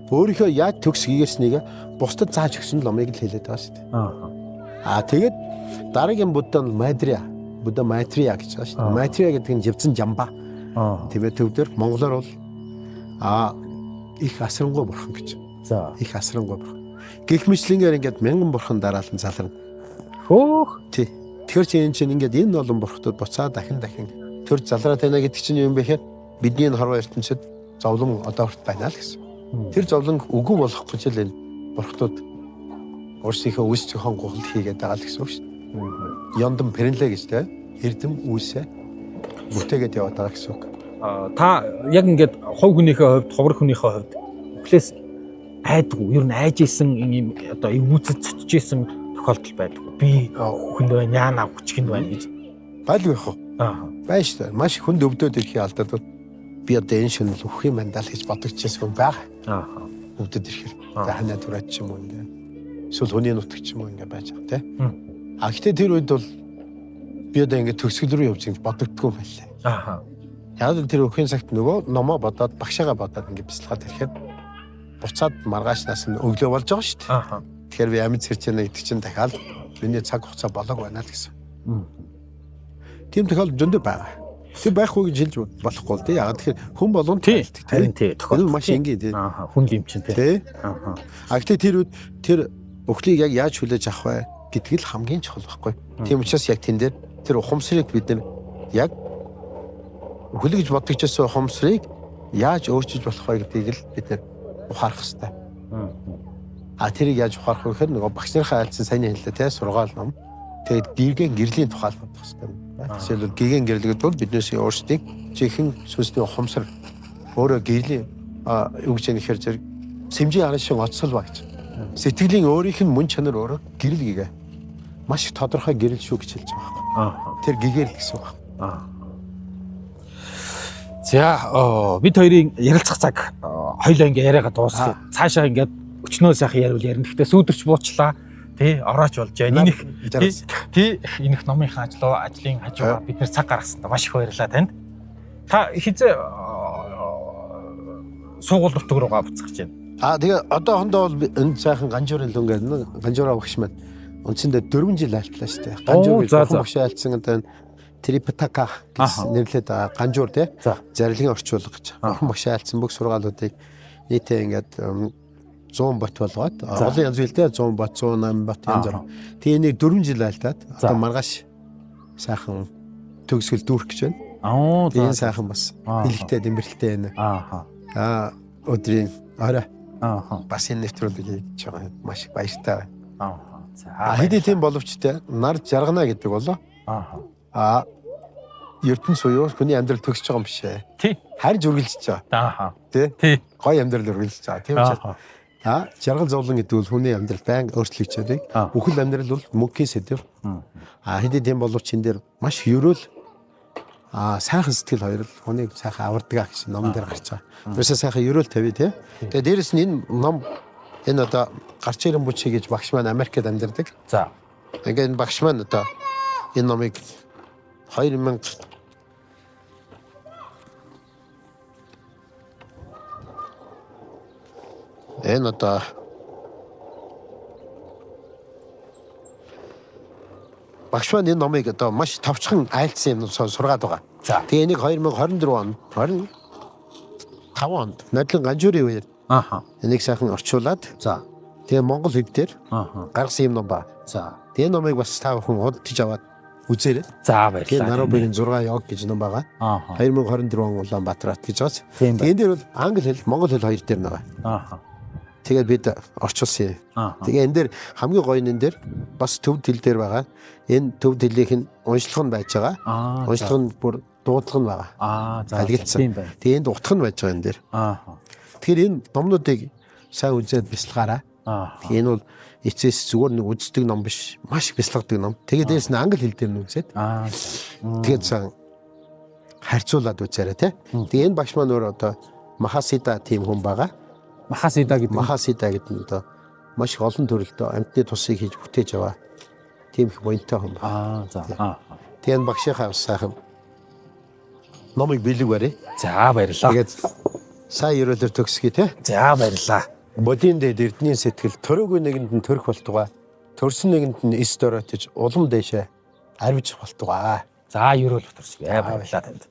өөрийнхөө яаж төгс гэгэрснийг бусдад зааж өгсөн ломыг л хэлээд байгаа шүү дээ. Тэгээд дараагийн Будда нь Будда Майтрия гэж байгаа шүү дээ. Майтрия гэдэг нь живцэн жамба. Тэгээд төвдөр монголоор бол их асрангуй бурхан гэж. За их асрангуй бурхан. Гэх мэтлэнгээр ингээд мянган бурхан дараалан заларна. Хөөх. Тий. Тэгэхээр чи энэ чинь ингээд энэ олон бурхтууд буцаа дахин төр залраад байна гэдэг чинь юм бэ гэхээр бидний хорвоо ертөнцид зовлон одоо хүрт байна л гэсэн. Тэр зовлон үгүй болох гэж л энэ бурхтууд өөрсдийнхөө үс зохион гуйхалд хийгээд байгаа л гэсэн үг шүү дээ. Яндам перенлэ гэж те эрдэм үүсээ бүтээгээд яваад байгаа гэсэн үг. Та яг ингээд хов хүнийхээ хувьд, ховор хүнийхээ хувьд өхлөөс айдгүй, ер нь айж исэн ийм одоо эвүүцэд цочж исэн тохиолдол байдгүй. Би хүнд байна, яана хүчгэнд байна гэж. Байлгүй яах вэ? Байна шүү дээ. Маш хүнд өвдөд ирэхий алдаад би одоо энэ шөнө л өх юм байна даа л гэж бодогдчихсан хүн байгаа. Өвдөд ирэхээр за ханаа түрээд ч юм уу ингээ. Эсвэл хүний нутагч юм уу ингээ байж байгаа те. Гэхдээ тэр үед бол би одоо ингээ төгсгөл рүү явж ингэж бодогддгүй байлаа. Яг тэр өхний цагт нөгөө номоо бодоод багшаага бодоод ингээ бяцлагаад ирэхэд буцаад маргаашнаас нь өглөө болж байгаа шүү дээ. Тэгэхээр би амьд сэрч яана гэдэг чинь дахиад миний цаг хугацаа болоог байна л гэсэн. Тийм тохиолдол зөндөө байгаа. Тэг байхгүй гэж хэлж болохгүй л дээ. Яг тэгэхээр хүн болгон харин тий тохиолдол маш энгийн тий. Хүн лимчин тий. Гэхдээ тэр үед тэр өхлийг яг яаж хүлээж авах вэ гэдг л хамгийн чухал байхгүй. Тийм учраас яг тэн дээр тэр ухамсарыг бид нар яг хүлээж бодогчсон ухамсарыг яаж өөрчилж болох вэ гэдгийг л бид нар ухаарах хэрэгтэй. Тэрийг яаж ухаарах вэ гэхээр нөгөө багш нарын айлцсан саяны хэллээ те сургаал ном. Тэгээд гэрлийн тухай бодох хэрэгтэй. Жишээлбэл гэргийн гэрлэгүүд бол биднээс өөрсдийг жинхэнэ сүнсний ухамсар өөрөө гэрлийн юу гэж нэхэр зэрэг сэмжийн аран шиг оцсол ба гэж. Сэтгэлийн өөрийнх нь мөн чанар өөрөө гэрэл гэгээ. Маш их тодорхой гэрэл шүү гэж хэлж байгаа байхгүй. Тэр гэгэрэл гэсэн үг. За бид хоёрын ярилцах цаг хоёлаа ингээ яриагаа дуусгая. Цаашаа ингээд өчнөө сайхан яриул ярина. Гэхдээ сүйдэрч буучлаа. Тий, орооч болж байна. Тий, энэх номынхаа ажлын хажуугаар бид нэр цаг гаргасан. Маш их баярлалаа танд. Та хизээ суугуул нутаг руугаа буцах гэж байна. Тэгээ одоохондоо бол энэ сайхан ганжуурын лүн гэдэг ганжуураа багш маань үндсэндээ 4 жил айлтлаа шүү дээ. Ганжуур багш айлтсан одоо Трипитака гэж нэрлээд байгаа ганжуур тий. Зарилгын орчуулга гэж. Бурхан багш айлтсан бүх сургаалуудыг нийтээ ингээд 100 бот болгоод олон янз бүртэй 100 бот 108 бот янз бүр. Тэгээ энийг 4 жил айлтаад одоо маргааш сайхан төгсгөл дүүрэх гэж байна. Энэ сайхан бас хэлэлтэй дэмбэрэлтэй байна. Өдрийн орой. Бас энэ нэвтрүүлэг хийж байгаа маш их баяртай байна. Хэдий тийм боловч те нар жаргана гэдэг болоо. ертөнц буюу хүний амьдрал төгсөж байгаа юм биш ээ. Тий. Харин үргэлжлэж байгаа. Тий. Гоё амьдрал үргэлжлэж байгаа. Тийм учраас жаргал зовлон гэдэг бол хүний амьдрал байнга өөрчлөгдөж байдаг. Бүхэл амьдрал бол мөнхийн сэдв. Хэдий тийм боловч энэ дээр маш ерөөл сайхан сэтгэл хоёр л хүнийг сайхан авардаг гэсэн ном дээр гарч байгаа. Тэрсээ сайхан ерөөл тавь тий. Тэгээ дээрэс нь энэ ном энэ одоо гарч ирэн бүчи гэж багш маань Америкт амьдардаг. За. Ингээд энэ багш маань одоо энэ номыг 2000 энэ одоо багш маань энэ номыг одоо маш товчхон айлтсан юм сургаад байгаа. За. Тэгээ энийг 2024 он 25 онд Нодлон Ганжуурын үеэр энийг сайхан орчуулад За. тэгээ монгол хэл дээр гаргасан юм ном ба. За. Тэгээ номыг бас та бүхэн удаж аваад үзээрэй. За Тэгээ баярлалаа. Наробигийн 6 ёг гэж ном байгаа. 2024 он Улаанбаатарт гэж байгаас. Тийм байна. Тэгээ энэ дээр бол англи хэл, монгол хэл хоёр дээр байгаа. Тэгээд бид орчуулсан юм. Тэгээ энэ дээр хамгийн гоё нь энэ дээр бас төвд хэл дээр байгаа. Энэ төвд хэлийнх нь уншлах нь байж байгаа. Уншлах нь бүр дуудлага нь байгаа. За. Алгидсан. Тийм байна. Тэгээ энд утга нь байж байгаа энэ дээр. Тэгэхээр энэ номнуудыг сайн үзээд бясалгаараа. Тэгээ энэ бол эцэс зүгээр нэг үздэг ном биш. Маш бясалгадаг ном. Тэгээ дээрс нь англи хэл дээр нь үзээд. Тэгээд сан харьцуулаад үзээрэй тий. Тэгээ энэ багш маань өөр одоо Махасида тийм хүн байгаа. Махасида гэдэг нь одоо маш их олон төрөлтөө амьтны тусыг хийж бүтээж аваа. Тийм их буянтай хүн байна. За. Тэгээ энэ багшийнхаа сайхан номыг бэлэг барья. За баярлалаа. Тэгээд сайн ерөөлөөр төгсгий те. За баярлалаа. Бодийн дэд эрдний сэтгэл төрөөгүй нэгэнд нь төрөх болтугай. Төрсөн нэгэнд нь эс дороотж улам дэшээ арвиж болтугай. За ерөөл өтөрсгөө. Баярлалаа танд.